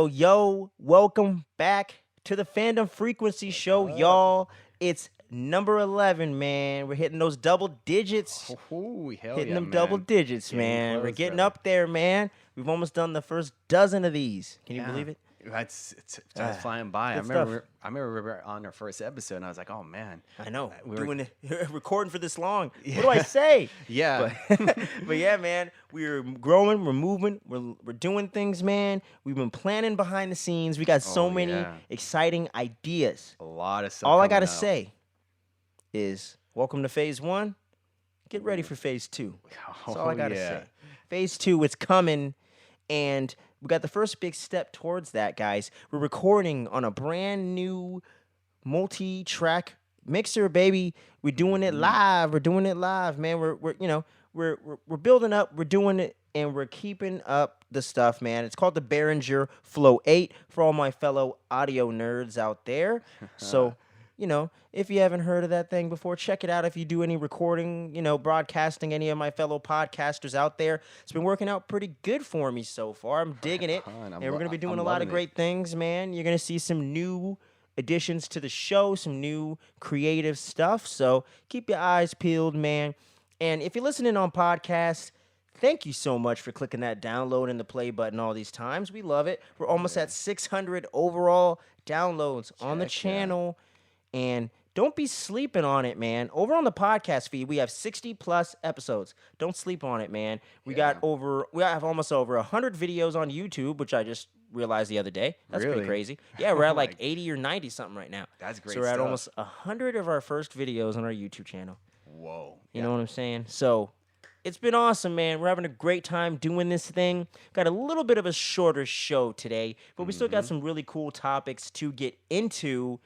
Yo, welcome back to the Fandom Frequency Show, y'all. It's number 11, man. We're hitting those double digits. Hitting them double digits, man. We're getting up there, man. We've almost done the first dozen of these. Can you believe it? It's flying by. I remember we were on our first episode, and I was like, "Oh man, I know we're doing it, recording for this long. Yeah. What do I say?" Yeah, but yeah, man, we're growing, we're moving, we're doing things, man. We've been planning behind the scenes. We got so many exciting ideas. A lot of stuff. All I gotta say is, welcome to Phase 1. Get ready for Phase 2. That's all I gotta say. Phase 2, it's coming, and we got the first big step towards that, guys. We're recording on a brand new multi-track mixer, baby. We're doing it live. We're doing it live, man. We're building up. We're doing it, and we're keeping up the stuff, man. It's called the Behringer Flow 8 for all my fellow audio nerds out there. So, if you haven't heard of that thing before, check it out. If you do any recording, broadcasting, any of my fellow podcasters out there, it's been working out pretty good for me so far. I'm digging it. And we're going to be doing a lot of great things, man. You're going to see some new additions to the show, some new creative stuff. So keep your eyes peeled, man. And if you're listening on podcasts, thank you so much for clicking that download and the play button all these times. We love it. We're almost at 600 overall downloads on the channel. And don't be sleeping on it, man. Over on the podcast feed, we have 60+ episodes. Don't sleep on it, man. We have almost over 100 videos on YouTube, which I just realized the other day. That's pretty crazy. Yeah, we're at like 80 or 90 something right now. That's great. So we're at almost 100 of our first videos on our YouTube channel. Whoa. You know what I'm saying? So it's been awesome, man. We're having a great time doing this thing. Got a little bit of a shorter show today, but we still got some really cool topics to get into.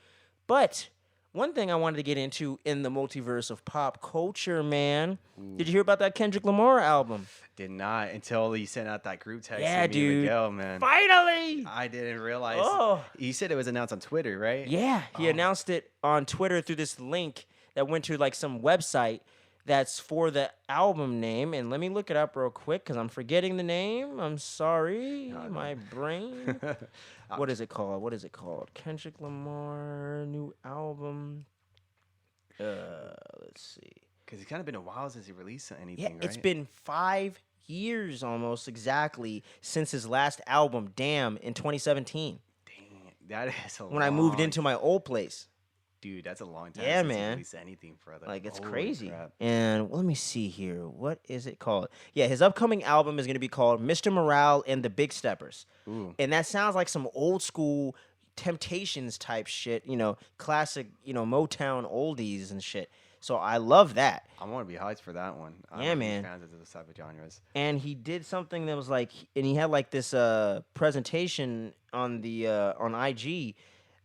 But one thing I wanted to get into in the multiverse of pop culture, man. Did you hear about that Kendrick Lamar album? Did not until he sent out that group text. Yeah, dude. Man. Finally! I didn't realize. He said it was announced on Twitter, right? Yeah, he announced it on Twitter through this link that went to like some website that's for the album name. And let me look it up real quick because I'm forgetting the name. I'm sorry. My brain. What is it called? Kendrick Lamar, new album. Let's see. Because it's kind of been a while since he released anything, right? It's been 5 years almost exactly since his last album, Damn, in 2017. Dang, that is a when I moved into my old place. Dude, that's a long time since he released anything for that. Like, it's crazy. Crap. And let me see here. What is it called? Yeah, his upcoming album is going to be called Mr. Morale and the Big Steppers. Ooh. And that sounds like some old school Temptations type shit, classic, Motown oldies and shit. So I love that. I want to be hyped for that one. Yeah, man. Fans of those type of genres. And he did something that was like, and he had like this presentation on the on IG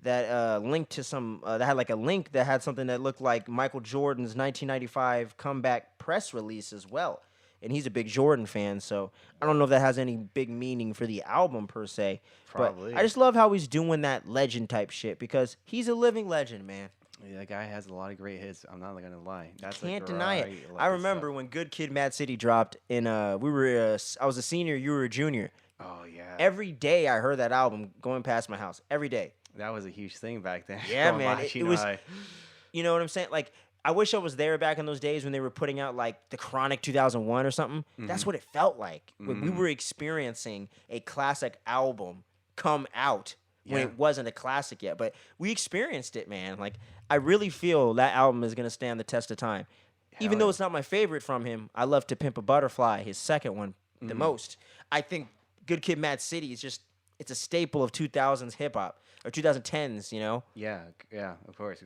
that linked to some that had like a link that had something that looked like Michael Jordan's 1995 comeback press release as well. And he's a big Jordan fan, so I don't know if that has any big meaning for the album per se. Probably. But I just love how he's doing that legend type shit because he's a living legend, man. Yeah, that guy has a lot of great hits. I'm not gonna lie. Can't deny it. I remember when Good Kid, Mad City dropped, and I was a senior, you were a junior. Oh yeah. Every day I heard that album going past my house. Every day. That was a huge thing back then. Yeah, man. It was. You know what I'm saying? Like, I wish I was there back in those days when they were putting out like the Chronic 2001 or something. Mm-hmm. That's what it felt like when we were experiencing a classic album come out when it wasn't a classic yet. But we experienced it, man. Like, I really feel that album is gonna stand the test of time. Even though it's not my favorite from him, I love To Pimp a Butterfly, his second one, the most. I think Good Kid, Mad City is just, it's a staple of 2000s hip hop or 2010s, Yeah, of course.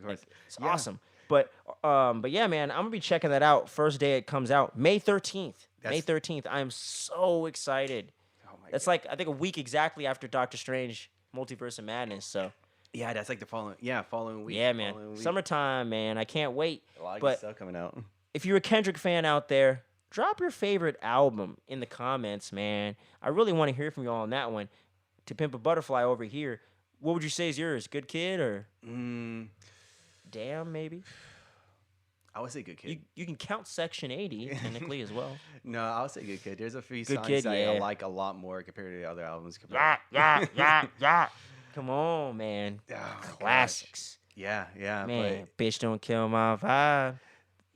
It's awesome. But yeah, man, I'm gonna be checking that out first day it comes out, May 13th. May 13th. I am so excited. Oh my God. That's like, I think a week exactly after Doctor Strange, Multiverse of Madness. So Yeah, that's like the following week. Yeah, man. Following week. Summertime, man. I can't wait. A lot of good stuff coming out. If you're a Kendrick fan out there, drop your favorite album in the comments, man. I really want to hear from you all on that one. To Pimp a Butterfly over here, what would you say is yours? Good Kid or Damn, maybe? I would say Good Kid. You can count Section 80 technically as well. No, I would say Good Kid. There's a few Good songs Kid, that yeah. I like a lot more compared to the other albums. Yeah. Come on, man. Oh, Classics. Yeah, Man, bitch, don't kill my vibe.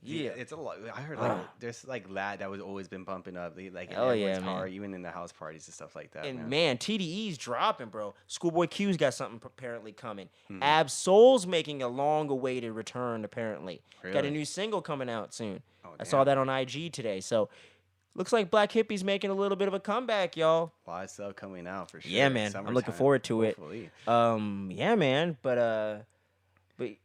Yeah, it's a lot. I heard like there's like that was always been bumping up, like in Hell everyone's yeah, car, man. even in the house parties and stuff like that. And man, TDE's dropping, bro. Schoolboy Q's got something apparently coming. Mm-hmm. Ab Soul's making a long-awaited return, apparently. Really? Got a new single coming out soon. Oh, I saw that on IG today. So, looks like Black Hippie's making a little bit of a comeback, y'all. A lot of stuff coming out for sure. Yeah, man. I'm looking forward to hopefully. it. Yeah, man. But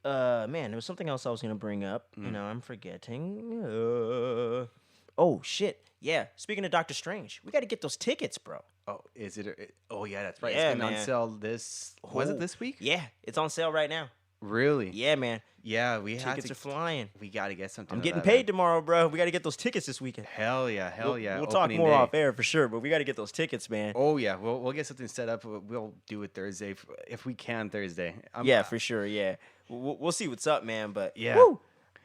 man, there was something else I was gonna bring up. You know, I'm forgetting. Oh shit. Yeah. Speaking of Doctor Strange, we got to get those tickets, bro. Oh, is it? Oh, yeah, that's right. Yeah, it's been man. on sale this. Was it this week? Yeah, it's on sale right now. Really? Yeah, man. Yeah, we have Tickets are flying. We got to get something. I'm of getting that, paid man. tomorrow, bro. We got to get those tickets this weekend. Hell yeah. We'll talk more off air for sure, but we got to get those tickets, man. Oh yeah, we'll get something set up. We'll do it Thursday if we can. Thursday. Yeah, for sure. Yeah, we'll see what's up, man. But Yeah. woo,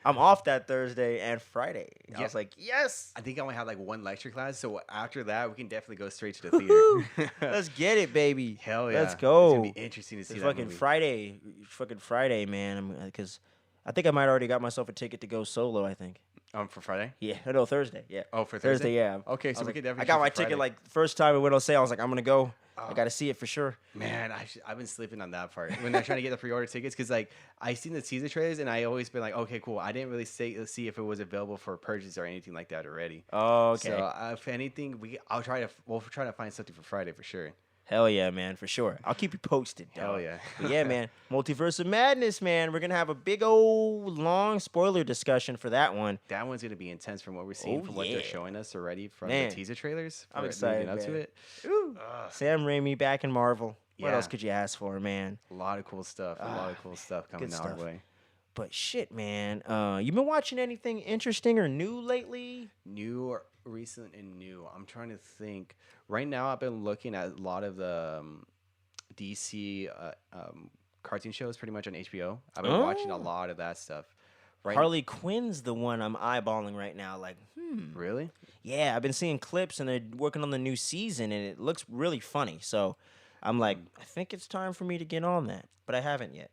I'm off that Thursday and Friday. I was like, yes. I think I only have like one lecture class, so after that we can definitely go straight to the theater. Let's get it, baby. Hell yeah. Let's go. It's gonna be interesting to see It's that fucking movie. Friday, man. Because I think I might already got myself a ticket to go solo. I think. For Friday? Yeah, no, Thursday. Yeah. Oh, for Thursday. Thursday? Yeah. Okay, so I was we could like, definitely I got shoot my for ticket Friday. like first time it went on sale. I was like, I'm gonna go. I gotta see it for sure. Man, I've been sleeping on that part when they're trying to get the pre-order tickets because like I seen the teaser trailers and I always been like, okay, cool. I didn't really see if it was available for purchase or anything like that already. Oh, okay. So if anything, we'll try to find something for Friday for sure. Hell yeah, man, for sure. I'll keep you posted. Hell dog. yeah. But yeah, man. Multiverse of Madness, man. We're gonna have a big old long spoiler discussion for that one. That one's gonna be intense from what we're seeing, from what yeah. they're showing us already from Man. the teaser trailers. I'm for excited, leading up to man. it. Ooh. Sam Raimi back in Marvel. What Yeah. else could you ask for, man? A lot of cool stuff. A lot of cool stuff coming good our stuff. way. But shit, man. You been watching anything interesting or new lately? New or recent and new. I'm trying to think. Right now, I've been looking at a lot of the DC cartoon shows, pretty much on HBO. I've been watching a lot of that stuff. Right? Harley Quinn's the one I'm eyeballing right now. Like, Really? yeah, I've been seeing clips and they're working on the new season and it looks really funny. So I'm like, I think it's time for me to get on that, but I haven't yet.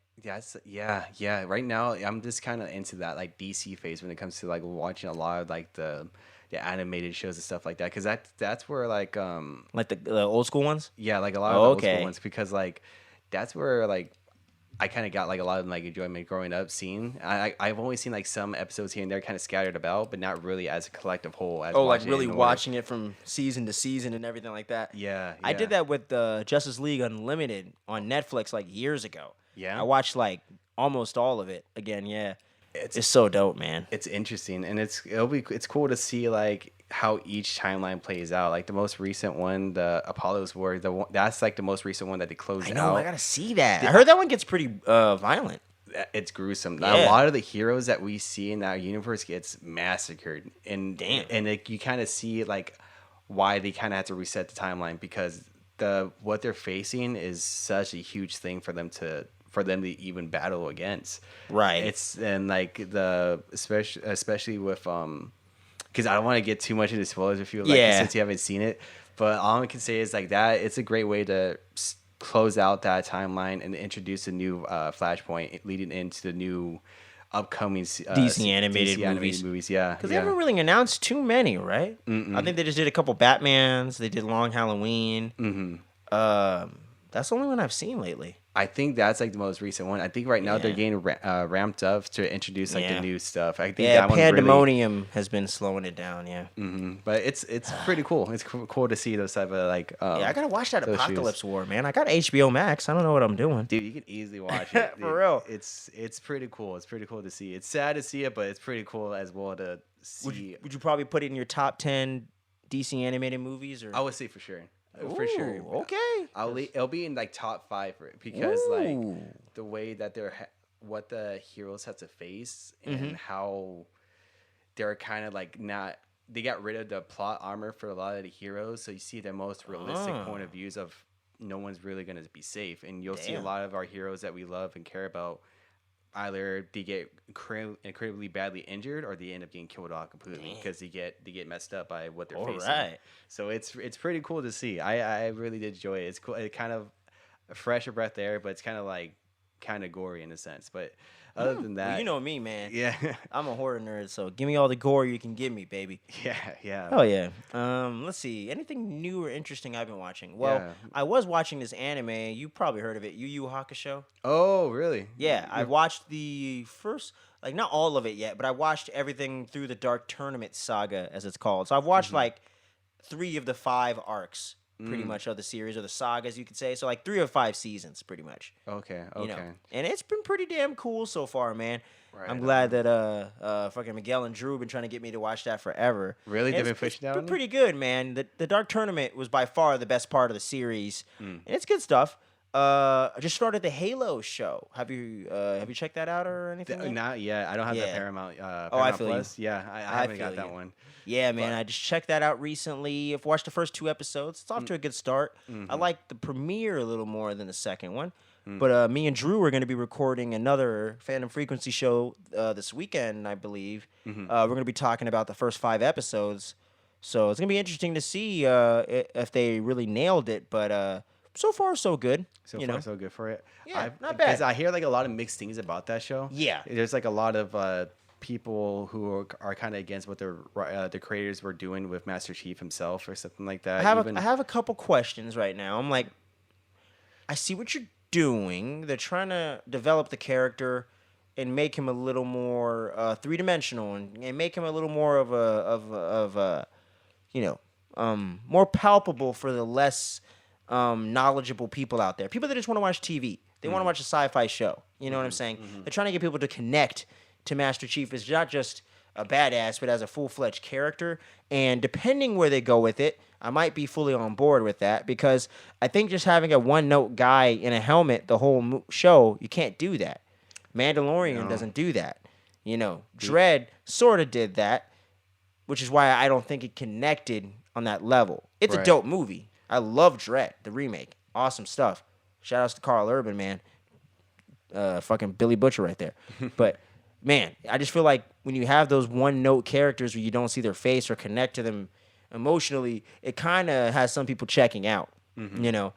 Yeah. Right now, I'm just kind of into that like DC phase when it comes to like watching a lot of like the animated shows and stuff like that. Because that's where like Like the old school ones? yeah, like a lot of the old Okay. school ones. Because like that's where like I kind of got like a lot of like enjoyment growing up seeing. I've only seen like some episodes here and there kind of scattered about, but not really as a collective whole. As Oh, like watching it really in order. watching it from season to season and everything like that. Yeah, I did that with Justice League Unlimited on Netflix like years ago. Yeah? I watched like almost all of it again. Yeah, it's so dope, man. It's interesting, and it's cool to see like how each timeline plays out. Like the most recent one, the Apollo's War, that's like the most recent one that they closed I know. out. I gotta see that. I heard that one gets pretty violent. It's gruesome. Yeah. A lot of the heroes that we see in that universe gets massacred, and Damn. and you kind of see like why they kind of had to reset the timeline because what they're facing is such a huge thing for them to even battle against. Right. It's and like especially with because I don't want to get too much into spoilers if you like since you haven't seen it, but all I can say is like that it's a great way to close out that timeline and introduce a new flashpoint leading into the new upcoming DC animated movies. Yeah, Because they haven't really announced too many, right? I think they just did a couple Batmans. They did Long Halloween. That's the only one I've seen lately. I think that's like the most recent one. I think right now they're getting ramped up to introduce like the new stuff. I think that one Pandemonium has been slowing it down. Yeah, but it's pretty cool. It's cool to see those type of like. yeah, I gotta watch that those Apocalypse War, man. I got HBO Max. I don't know what I'm doing. Dude, you can easily watch it. For real. It's pretty cool. It's pretty cool to see. It's sad to see it, but it's pretty cool as well to see. Would you probably put it in your top 10 DC animated movies? Or I would say for sure. for sure. Okay. It'll be in like top 5 for it because like the way that what the heroes have to face and how they're kind of like not. They got rid of the plot armor for a lot of the heroes, so you see the most realistic point of views of no one's really gonna be safe, and you'll see a lot of our heroes that we love and care about. Either they get incredibly badly injured, or they end up getting killed off completely because they get messed up by what they're facing. Right. So it's pretty cool to see. I really did enjoy it. It's cool. It kind of a fresher breath there, but it's kind of gory in a sense. But other than that, well, you know me, man. Yeah, I'm a horror nerd, so give me all the gore you can give me, baby. Yeah. Oh yeah. Let's see. Anything new or interesting I've been watching? Well, I was watching this anime. You probably heard of it, Yu Yu Hakusho. Oh, really? Yeah, I watched the first, like not all of it yet, but I watched everything through the Dark Tournament saga, as it's called. So I've watched like 3 of the 5 arcs. Pretty much of the series or the sagas, you could say. So like 3 or 5 seasons, pretty much. Okay. You know? And it's been pretty damn cool so far, man. Right, I'm glad that fucking Miguel and Drew have been trying to get me to watch that forever. Really? They've been pushing down? It's been pretty good, man. The Dark Tournament was by far the best part of the series, and it's good stuff. I just started the Halo show. Have you checked that out or anything? Not yet. I don't have the Paramount. I feel Plus. You. Yeah, I haven't got that one. Yeah, man, I just checked that out recently. I've watched the first 2 episodes. It's off to a good start. I like the premiere a little more than the second one. But me and Drew are going to be recording another Fandom Frequency show this weekend, I believe. We're going to be talking about the first 5 episodes. So it's going to be interesting to see if they really nailed it. But so far, so good. So so good for it. Yeah, not bad. Because I hear like a lot of mixed things about that show. Yeah. There's like a lot of people who are kind of against what the creators were doing with Master Chief himself or something like that. I have a couple questions right now. I'm like, I see what you're doing. They're trying to develop the character and make him a little more 3-dimensional and make him a little more of a more palpable for the less knowledgeable people out there. People that just want to watch TV. They want to watch a sci-fi show. You know what I'm saying? They're trying to get people to connect to Master Chief as not just a badass, but as a full-fledged character. And depending where they go with it, I might be fully on board with that because I think just having a one-note guy in a helmet the whole show, you can't do that. Mandalorian doesn't do that. You know, Dredd sort of did that, which is why I don't think it connected on that level. It's a dope movie. I love Dredd, the remake. Awesome stuff. Shout outs to Carl Urban, man. Fucking Billy Butcher right there. But man, I just feel like when you have those one-note characters where you don't see their face or connect to them emotionally, it kind of has some people checking out. You know,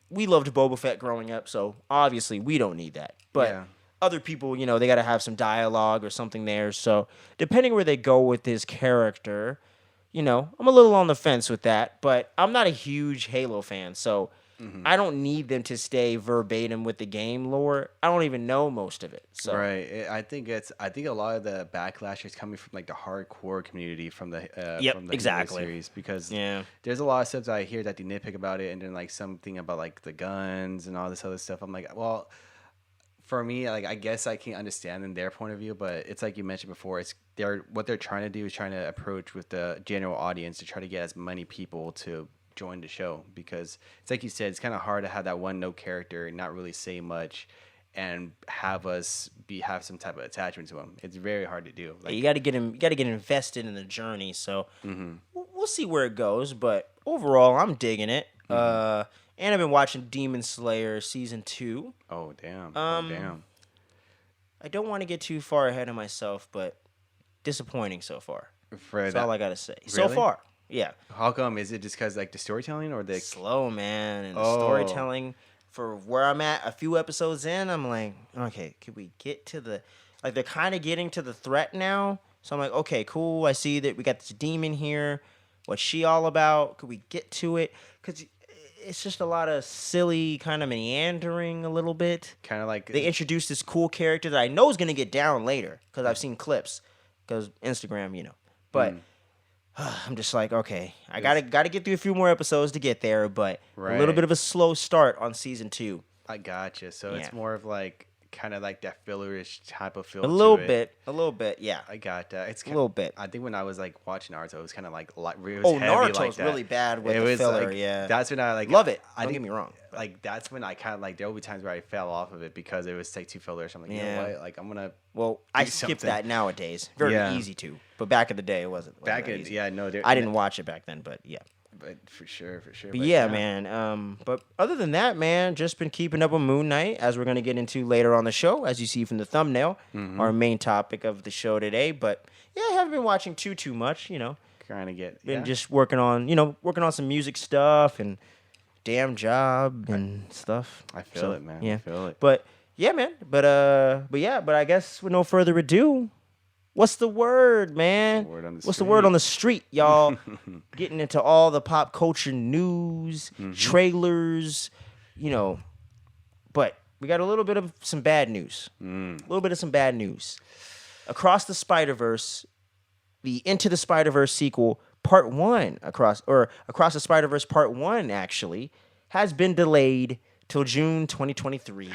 we loved Boba Fett growing up, so obviously we don't need that. But other people, they got to have some dialogue or something there. So depending where they go with his character, I'm a little on the fence with that. But I'm not a huge Halo fan, so I don't need them to stay verbatim with the game lore. I don't even know most of it. So. Right. I think a lot of the backlash is coming from like the hardcore community from the exactly. series because there's a lot of stuff that I hear that they nitpick about it and then like something about like the guns and all this other stuff. I'm like, well, for me, like I guess I can understand in their point of view, but it's like you mentioned before, what they're trying to do is trying to approach with the general audience to try to get as many people to join the show because it's like you said, it's kind of hard to have that one note character and not really say much and have some type of attachment to him. It's very hard to do. Like, you got to get invested in the journey. So we'll see where it goes, but overall, I'm digging it. And I've been watching Demon Slayer season 2. Oh damn! I don't want to get too far ahead of myself, but disappointing so far. That's all I gotta say. Really? So far. Yeah. How come? Is it just because like the storytelling or the slow, man, and the storytelling for where I'm at a few episodes in, I'm like, okay, could we get to they're kind of getting to the threat now. So I'm like, okay, cool. I see that we got this demon here. What's she all about? Could we get to it? Because it's just a lot of silly kind of meandering a little bit. Kind of like they introduced this cool character that I know is going to get down later because I've seen clips because Instagram, But I'm just like, okay, I gotta get through a few more episodes to get there, but a little bit of a slow start on season 2. I gotcha. So it's more of like kind of like that fillerish type of feel. A little bit, yeah. I got that. It's a little bit. I think when I was like watching Naruto, it was kind of like it was heavy Naruto's like that. Really bad with the filler. Yeah, that's when I like love it. Don't get me wrong. Like that's when I kind of like there will be times where I fell off of it because it was like too fillerish. I'm like, you know what? Like I'm gonna. Well, I skip that nowadays. Very easy to, but back in the day it wasn't. I didn't watch it back then, but yeah. But for sure. But yeah, man. But other than that, man, just been keeping up with Moon Knight, as we're gonna get into later on the show, as you see from the thumbnail, our main topic of the show today. But yeah, I haven't been watching too much, you know. Trying to been just working on some music stuff and damn job and stuff. I feel it, man. Yeah, I feel it. But yeah, man. But I guess with no further ado. What's the word, man? What's the word on the street, y'all? Getting into all the pop culture news, trailers, you know. But we got a little bit of some bad news. A little bit of some bad news. Across the Spider-Verse, the Into the Spider-Verse sequel, Part 1, Across the Spider-Verse Part 1, actually, has been delayed till June 2023.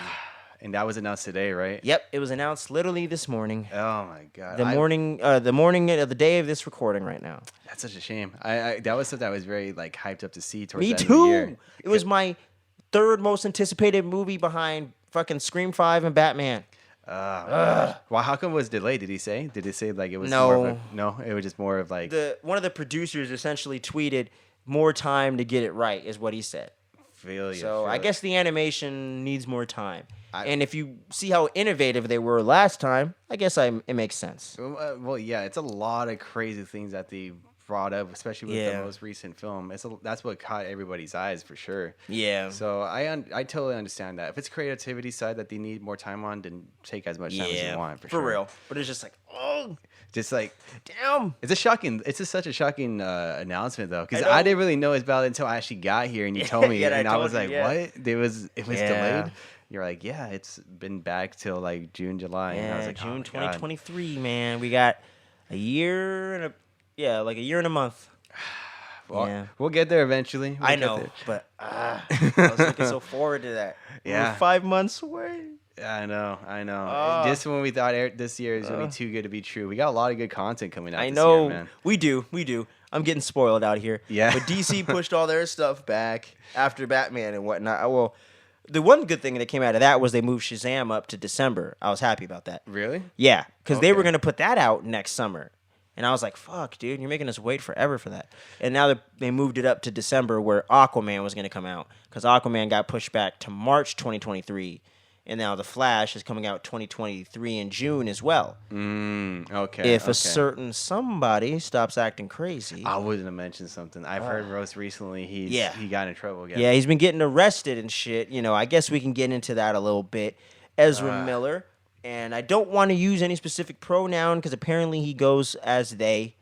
And that was announced today, right? Yep, it was announced literally this morning. Oh my god! The morning of the day of this recording right now. That's such a shame. I that was something I was very like hyped up to see towards Me the end too. Of the year. It was my third most anticipated movie behind fucking Scream 5 and Batman. Well, how come it was delayed? Did he say? Did it say like it was? No, no. It was just more of like one of the producers essentially tweeted, "More time to get it right," is what he said. I guess the animation needs more time. And if you see how innovative they were last time, I guess it makes sense. Well, yeah, it's a lot of crazy things that they brought up, especially with the most recent film. That's what caught everybody's eyes for sure. Yeah. So I totally understand that. If it's creativity side that they need more time on, then take as much time as you want. For sure. real. But it's just like, just like damn. It's such a shocking announcement though, because I didn't really know about it until I actually got here and you told me, and I was like, what? It was delayed. You're like, yeah, it's been back till like June, July. Yeah, and I was like, June 2023, man. We got a year and a month. Well, we'll get there eventually. I know, but I was looking so forward to that. Yeah. We're 5 months away. I know. This one we thought this year is gonna be too good to be true. We got a lot of good content coming out. I this know. year, man. We do. I'm getting spoiled out here. Yeah. But DC pushed all their stuff back after Batman and whatnot. Well, the one good thing that came out of that was they moved Shazam up to December. I was happy about that. Really? Yeah, because they were going to put that out next summer. And I was like, fuck, dude, you're making us wait forever for that. And now they moved it up to December where Aquaman was going to come out. Because Aquaman got pushed back to March 2023. And now The Flash is coming out 2023 in June as well. If a certain somebody stops acting crazy. I wouldn't have mentioned something. I've heard Rose recently he got in trouble again. Yeah, he's been getting arrested and shit. You know, I guess we can get into that a little bit. Ezra Miller. And I don't want to use any specific pronoun because apparently he goes as they.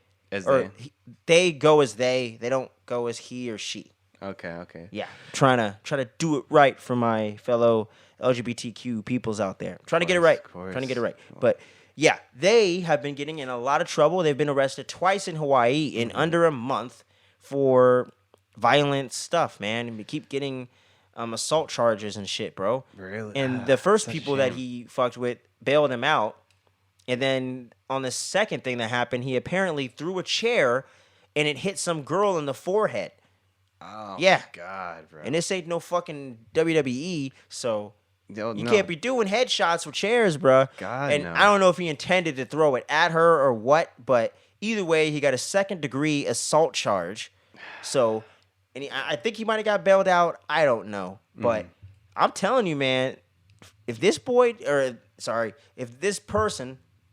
They go as they. They don't go as he or she. Okay. Yeah, trying to do it right for my fellow LGBTQ peoples out there. Trying to get it right. But yeah, they have been getting in a lot of trouble. They've been arrested twice in Hawaii in under a month for violent stuff, man. And we keep getting assault charges and shit, bro. Really? And the first people that he fucked with bailed him out. And then on the second thing that happened, he apparently threw a chair and it hit some girl in the forehead. Oh, yeah. My God, bro. And this ain't no fucking WWE, so you can't be doing headshots with chairs, bro. God, and I don't know if he intended to throw it at her or what, but either way, he got a second-degree assault charge. So, and I think he might have got bailed out. I don't know. But I'm telling you, man, if this person,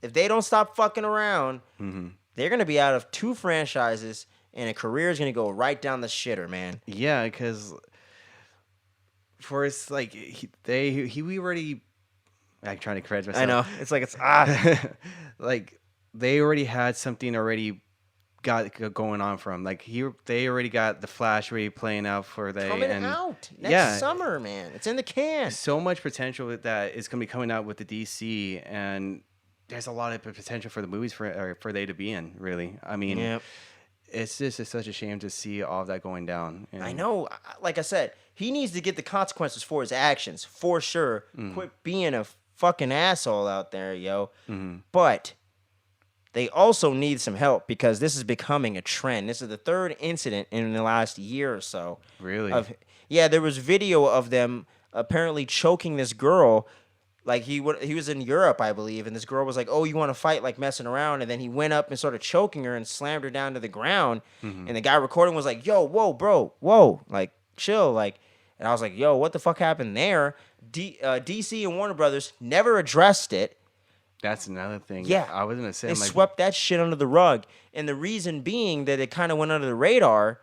if they don't stop fucking around, they're going to be out of 2 franchises, and a career is going to go right down the shitter, man. Yeah, because for us, like, we already, I'm trying to correct myself. I know. It's like, like, they already had something already got going on for him. Like, they already got The Flash already playing out for coming out next summer, man. It's in the can. So much potential with that is going to be coming out with the DC, and there's a lot of potential for the movies for they to be in, really. I mean, it's such a shame to see all of that going down. And I know. Like I said, he needs to get the consequences for his actions, for sure. Quit being a fucking asshole out there, yo. But they also need some help because this is becoming a trend. This is the third incident in the last year or so. Really? There was video of them apparently choking this girl. Like he was in Europe, I believe, and this girl was like, "Oh, you want to fight?" Like messing around, and then he went up and started choking her and slammed her down to the ground. And the guy recording was like, "Yo, whoa, bro, whoa, like chill, like." And I was like, "Yo, what the fuck happened there?" DC and Warner Brothers never addressed it. That's another thing. Yeah, I was gonna say they swept that shit under the rug, and the reason being that it kind of went under the radar.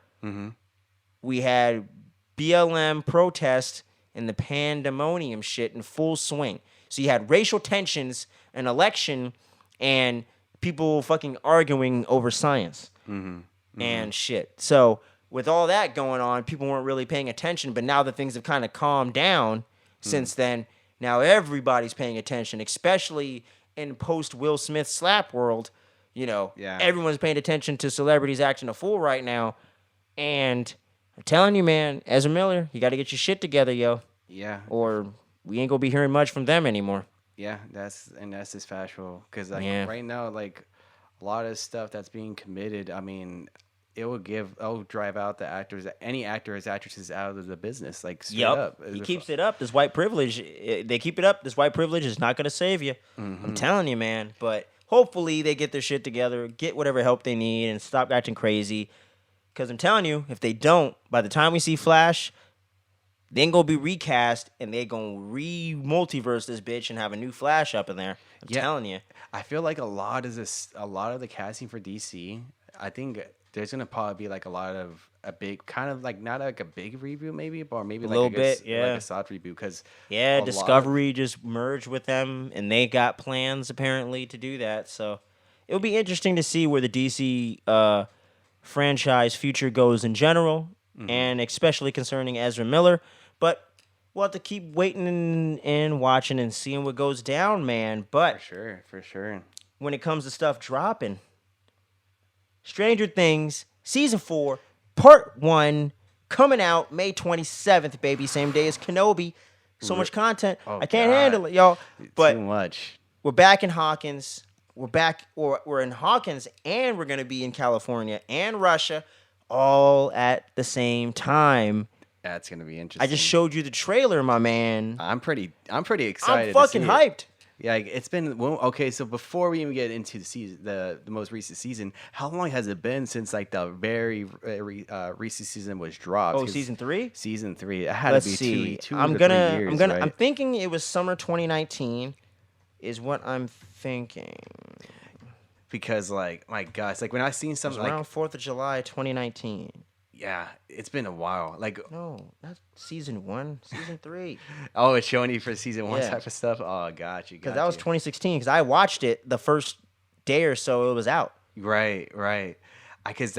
We had BLM protests and the pandemonium shit in full swing. So you had racial tensions, an election, and people fucking arguing over science and shit. So with all that going on, people weren't really paying attention. But now that things have kind of calmed down since then, now everybody's paying attention, especially in post Will Smith slap world. Everyone's paying attention to celebrities acting a fool right now. And I'm telling you, man, Ezra Miller, you got to get your shit together, yo. Yeah. Or we ain't gonna be hearing much from them anymore. Yeah, that's just factual. Because right now, like a lot of stuff that's being committed, I mean, it'll drive out the actors, any actors, actresses out of the business. Like straight up. He keeps it up. This white privilege, they keep it up. This white privilege is not gonna save you. I'm telling you, man. But hopefully they get their shit together, get whatever help they need, and stop acting crazy. Because I'm telling you, if they don't, by the time we see Flash, then gonna be recast and they gonna multiverse this bitch and have a new Flash up in there. I'm telling you. I feel like a lot of the casting for DC, I think there's gonna probably be like a big kind of like not like a big reboot maybe, or maybe a little bit, like a soft reboot because Discovery just merged with them and they got plans apparently to do that. So it'll be interesting to see where the DC franchise future goes in general, and especially concerning Ezra Miller. But we'll have to keep waiting and watching and seeing what goes down, man. But for sure. When it comes to stuff dropping, Stranger Things Season 4, Part 1, coming out May 27th, baby. Same day as Kenobi. So much content. I can't handle it, y'all. But too much. We're back in Hawkins. We're in Hawkins, and we're going to be in California and Russia all at the same time. That's going to be interesting. I just showed you the trailer, my man. I'm pretty excited. I'm fucking hyped. Yeah, it's been okay. So before we even get into the season, the most recent season, how long has it been since like the very recent season was dropped? Oh, season 3. Season 3. It had to be two to 3 years. Right? I'm thinking it was summer 2019. Is what I'm thinking. Because like my gosh, like when I seen something around 4th of July 2019. Yeah, it's been a while. Like no, not season 1, season 3. Oh, it's showing you for season 1 type of stuff. Oh, got you. Because that was 2016. Because I watched it the first day or so it was out. Right. Because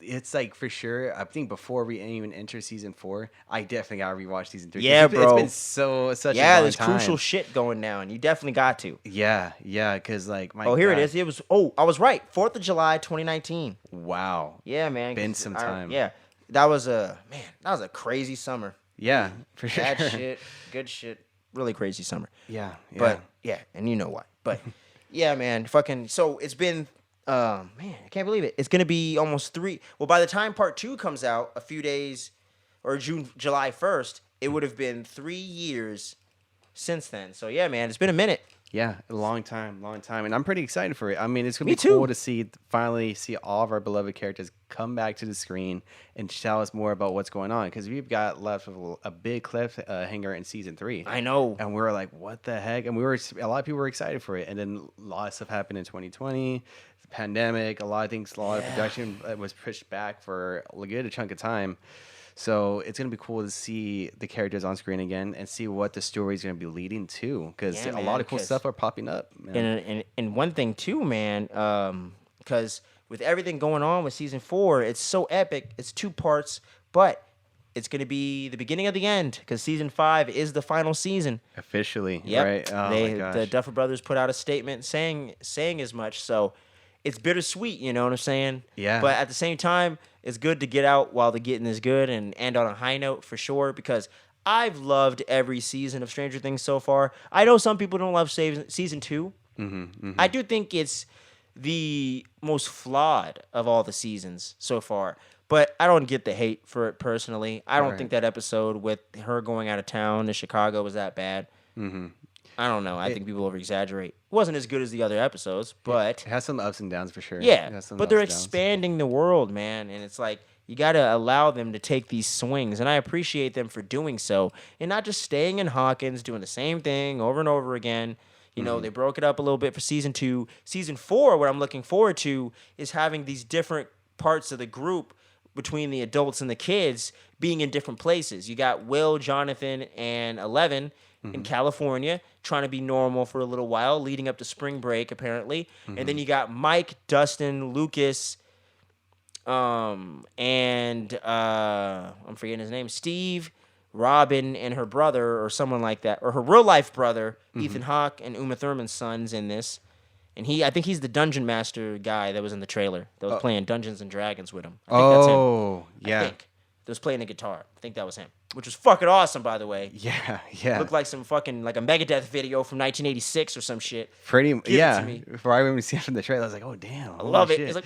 it's like for sure. I think before we even enter season 4, I definitely gotta rewatch season 3. Yeah, bro. It's been such a long time. There's crucial shit going down. You definitely got to. Yeah. Because like here it is. It was. Oh, I was right. 4th of July 2019. Wow. Yeah, man. Been some time. That was a crazy summer. Yeah, for sure. Bad shit, good shit, really crazy summer. Yeah. But and you know why. But yeah, man, fucking. So it's been. Man, I can't believe it. It's gonna be almost 3. Well, by the time part 2 comes out, a few days, or July 1st, it would have been 3 years since then. So yeah, man, it's been a minute. Yeah, a long time, and I'm pretty excited for it. I mean, it's gonna be too. Cool to finally see all of our beloved characters come back to the screen and tell us more about what's going on. Because we've got left with a big cliffhanger in season 3. I know, and we were like, "What the heck?" And a lot of people were excited for it, and then a lot of stuff happened in 2020, the pandemic, a lot of things, a lot of production was pushed back for a good chunk of time. So it's going to be cool to see the characters on screen again and see what the story is going to be leading to, because a lot of cool stuff are popping up. And one thing too, man, because with everything going on with season 4, it's so epic. It's 2 parts, but it's going to be the beginning of the end, because season 5 is the final season. Officially, yep. Right? Oh, my gosh. The Duffer Brothers put out a statement saying as much, so it's bittersweet, you know what I'm saying? Yeah. But at the same time, it's good to get out while the getting is good and end on a high note for sure, because I've loved every season of Stranger Things so far. I know some people don't love season 2. I do think it's the most flawed of all the seasons so far. But I don't get the hate for it personally. I don't think that episode with her going out of town to Chicago was that bad. I don't know. I think people over-exaggerate. It wasn't as good as the other episodes, but... It has some ups and downs for sure. Yeah, but they're expanding the world, man. And it's like, you got to allow them to take these swings. And I appreciate them for doing so. And not just staying in Hawkins, doing the same thing over and over again. You know, they broke it up a little bit for season 2. Season 4, what I'm looking forward to, is having these different parts of the group between the adults and the kids being in different places. You got Will, Jonathan, and Eleven in California trying to be normal for a little while, leading up to spring break, apparently. And then you got Mike, Dustin, Lucas, and I'm forgetting his name, Steve, Robin, and her brother, or someone like that, or her real-life brother, Ethan Hawke, and Uma Thurman's son's in this. And I think he's the dungeon master guy that was in the trailer that was playing Dungeons and Dragons with him. I think that's him. Yeah. I think. That was playing the guitar. I think that was him. Which was fucking awesome, by the way. Yeah. Looked like some fucking, like a Megadeth video from 1986 or some shit. Pretty, Give it to me. Before I even see it from the trailer, I was like, oh, damn. I love it. Shit. It's like...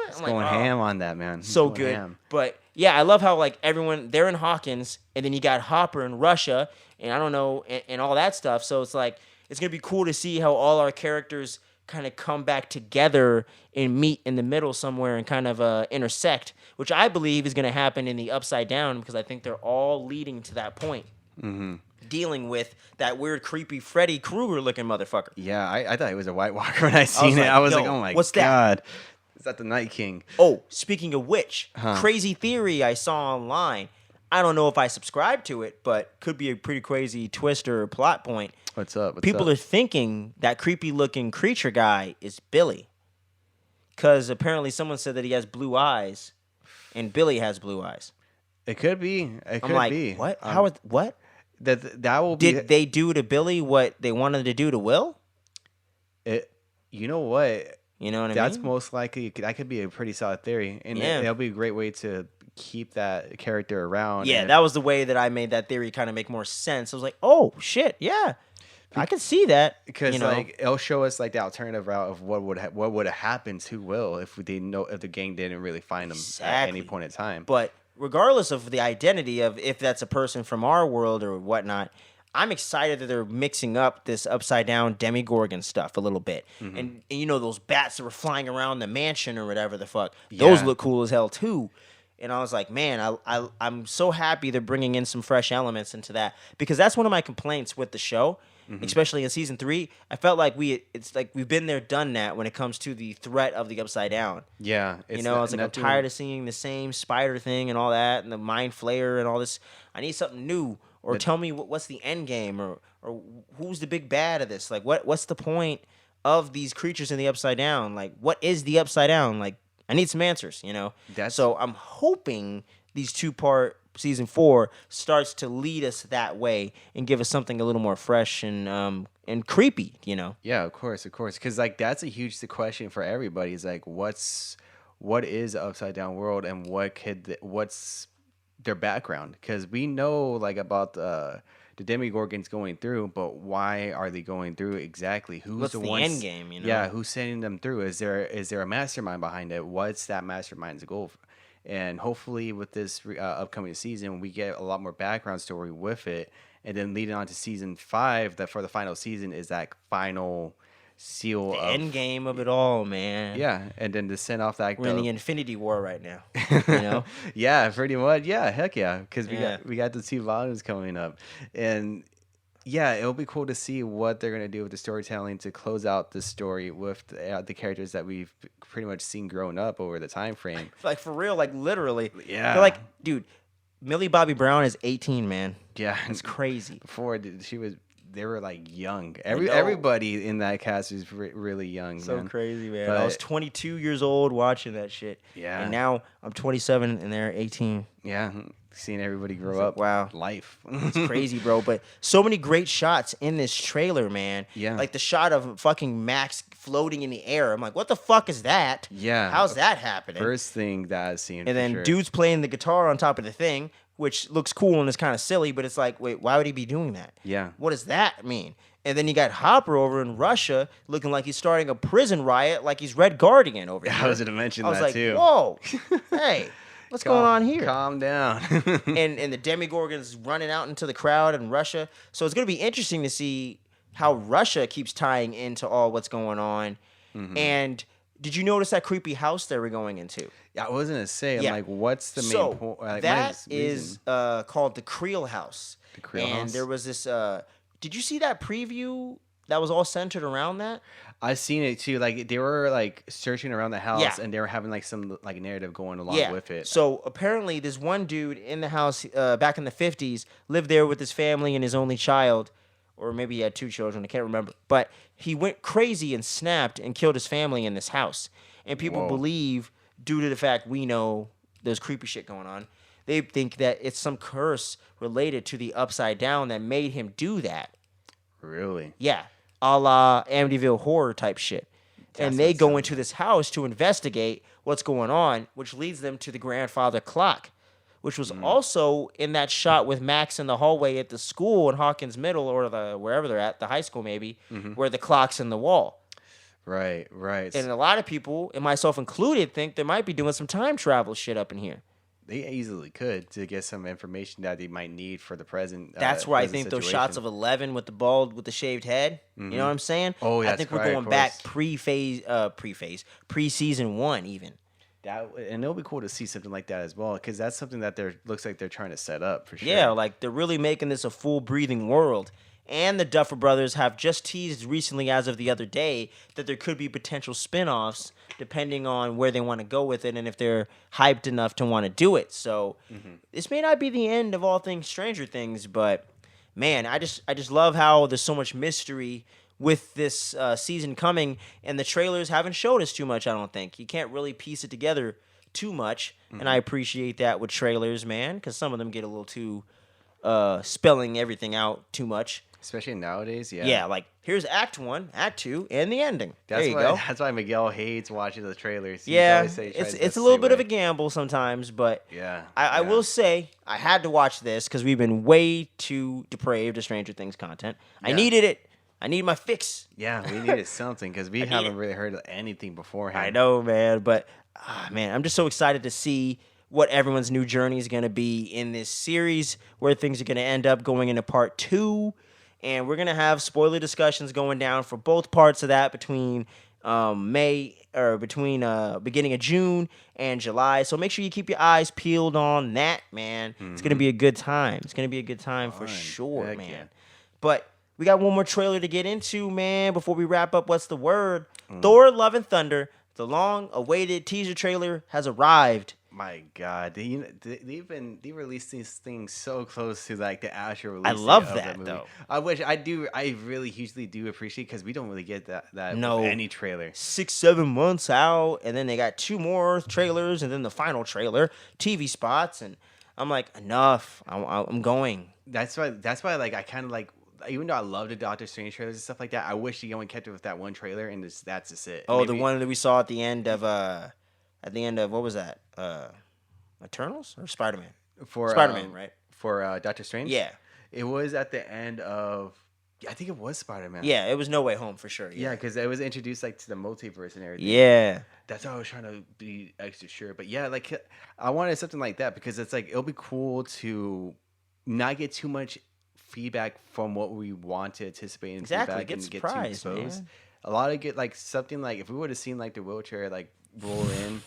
It's going ham on that, man. So good. Ham. But, yeah, I love how, like, everyone... They're in Hawkins, and then you got Hopper in Russia, and I don't know, and all that stuff. So it's like... It's going to be cool to see how all our characters... kind of come back together and meet in the middle somewhere and kind of intersect, which I believe is going to happen in the Upside Down because I think they're all leading to that point. Dealing with that weird, creepy Freddy Krueger looking motherfucker. Yeah, I thought he was a White Walker when I seen it. I was like, oh my what's God. That? Is that the Night King? Oh, speaking of which, crazy theory I saw online. I don't know if I subscribe to it, but could be a pretty crazy twist or plot point. What's up? People are thinking that creepy-looking creature guy is Billy. Because apparently someone said that he has blue eyes, and Billy has blue eyes. It could be. I'm like, what? What? That will be... Did they do to Billy what they wanted to do to Will? You know what? You know what I mean? That's most likely... That could be a pretty solid theory. And that'll be a great way to... keep that character around. Yeah, that was the way that I made that theory kind of make more sense. I was like, oh shit, yeah, I can see that because like it'll show us like the alternative route of what would have happened to Will if the gang didn't really find him at any point in time. But regardless of the identity of if that's a person from our world or whatnot, I'm excited that they're mixing up this upside down Demogorgon stuff a little bit, and you know those bats that were flying around the mansion or whatever the fuck, those look cool as hell too. And I was like, man, I'm so happy they're bringing in some fresh elements into that because that's one of my complaints with the show, especially in season 3. I felt like it's like we've been there, done that when it comes to the threat of the Upside Down. Yeah, I'm tired of seeing the same spider thing and all that, and the mind flayer and all this. I need something new, or tell me what's the end game, or who's the big bad of this? Like, what's the point of these creatures in the Upside Down? Like, what is the Upside Down? Like, I need some answers, you know? So I'm hoping these 2-part season 4 starts to lead us that way and give us something a little more fresh and creepy, you know? Yeah, of course. Because, like, that's a huge question for everybody. Is like, what is the Upside Down world and what's their background? Because we know, like, about the Demogorgons going through, but why are they going through exactly? What's the end game, you know? Yeah, who's sending them through? Is there a mastermind behind it? What's that mastermind's goal? And hopefully with this upcoming season, we get a lot more background story with it. And then leading on to season 5, that for the final season is that final seal the end game of it all, man. Yeah, and then to send off that... We're in the Infinity War right now, you know? Yeah, pretty much. Yeah, heck yeah, because we got the 2 volumes coming up. And yeah, it'll be cool to see what they're going to do with the storytelling to close out the story with the characters that we've pretty much seen growing up over the time frame. Like, for real, like, literally. Yeah. They're like, dude, Millie Bobby Brown is 18, man. Yeah. It's crazy. Before, they were like young. Everybody in that cast is really young. So man. Crazy, man. But I was 22 years old watching that shit. Yeah. And now I'm 27 and they're 18. Yeah. Seeing everybody grow up. Wow. Life. It's crazy, bro. But so many great shots in this trailer, man. Yeah. Like the shot of fucking Max floating in the air. I'm like, what the fuck is that? Yeah. How's that happening? First thing that I've seen. And then dude's playing the guitar on top of the thing. which looks cool and is kind of silly, but it's like, wait, why would he be doing that? Yeah. What does that mean? And then you got Hopper over in Russia looking like he's starting a prison riot, like he's Red Guardian over here. I was going to mention that, like, too. Whoa, hey, what's going on here? Calm down. and the Demogorgon's running out into the crowd in Russia. So it's going to be interesting to see how Russia keeps tying into all what's going on. Mm-hmm. And did you notice that creepy house they were going into? Yeah, I was going to say, I'm like, what's the main point? Like, that is called the Creel House. The Creel House? And there was this... did you see that preview that was all centered around that? I've seen it too. Like they were like searching around the house, and they were having like some like narrative going along with it. So apparently, this one dude in the house back in the 50s lived there with his family and his only child, or maybe he had 2 children. I can't remember. But he went crazy and snapped and killed his family in this house. And people believe, due to the fact we know there's creepy shit going on, they think that it's some curse related to the Upside Down that made him do that. Really? Yeah. A la Amityville Horror type shit. And they go into this house to investigate what's going on, which leads them to the grandfather clock, which was also in that shot with Max in the hallway at the school in Hawkins Middle, or wherever they're at, the high school maybe, where the clock's in the wall. Right. And a lot of people, and myself included, think they might be doing some time travel shit up in here. They easily could, to get some information that they might need for the present. That's where I think those shots of 11 with the bald, with the shaved head. You know what I'm saying? Oh, yeah. I think we're going back pre-season 1 even. And it'll be cool to see something like that as well, because that's something that looks like they're trying to set up for sure. Yeah, like they're really making this a full breathing world. And the Duffer Brothers have just teased recently, as of the other day, that there could be potential spin-offs depending on where they want to go with it and if they're hyped enough to want to do it. So this may not be the end of all things Stranger Things, but man, I just love how there's so much mystery with this season coming, and the trailers haven't showed us too much, I don't think. You can't really piece it together too much, and I appreciate that with trailers, man, because some of them get a little too spelling everything out too much. Especially nowadays, yeah. Yeah, like, here's Act 1, Act 2, and the ending. There you go. That's why Miguel hates watching the trailers. Yeah, it's a little bit of a gamble sometimes, but I will say, I had to watch this because we've been way too depraved to Stranger Things content. I needed it. I need my fix. Yeah, we needed something because we haven't really heard of anything beforehand. I know, man, but, man, I'm just so excited to see what everyone's new journey is going to be in this series, where things are going to end up going into part 2. And we're going to have spoiler discussions going down for both parts of that between beginning of June and July. So make sure you keep your eyes peeled on that, man. It's going to be a good time. It's going to be a good time for sure, man. Yeah. But we got one more trailer to get into, man, before we wrap up What's the Word. Thor, Love and Thunder, the long-awaited teaser trailer has arrived. My God, they released these things so close to like the actual release. I love that though. I really hugely do appreciate, because we don't really get that with any trailer. 6-7 months out, and then they got 2 more trailers, and then the final trailer, TV spots, and I'm like, enough. I'm going. That's why like I kind of like. Even though I love the Doctor Strange trailers and stuff like that, I wish they only kept it with that one trailer, and that's just it. Oh, the one that we saw at the end of what was that? Eternals or Spider-Man? For Spider-Man, right? For Doctor Strange? Yeah. It was at the end of... I think it was Spider-Man. Yeah, it was No Way Home for sure. Yeah, because it was introduced like to the multiverse and everything. Yeah. That's why I was trying to be extra sure. But yeah, like I wanted something like that, because it's like it'll be cool to not get too much feedback from what we want to anticipate and exactly. Get surprised, too exposed. Man. A lot of like something like if we would have seen like the wheelchair like roll in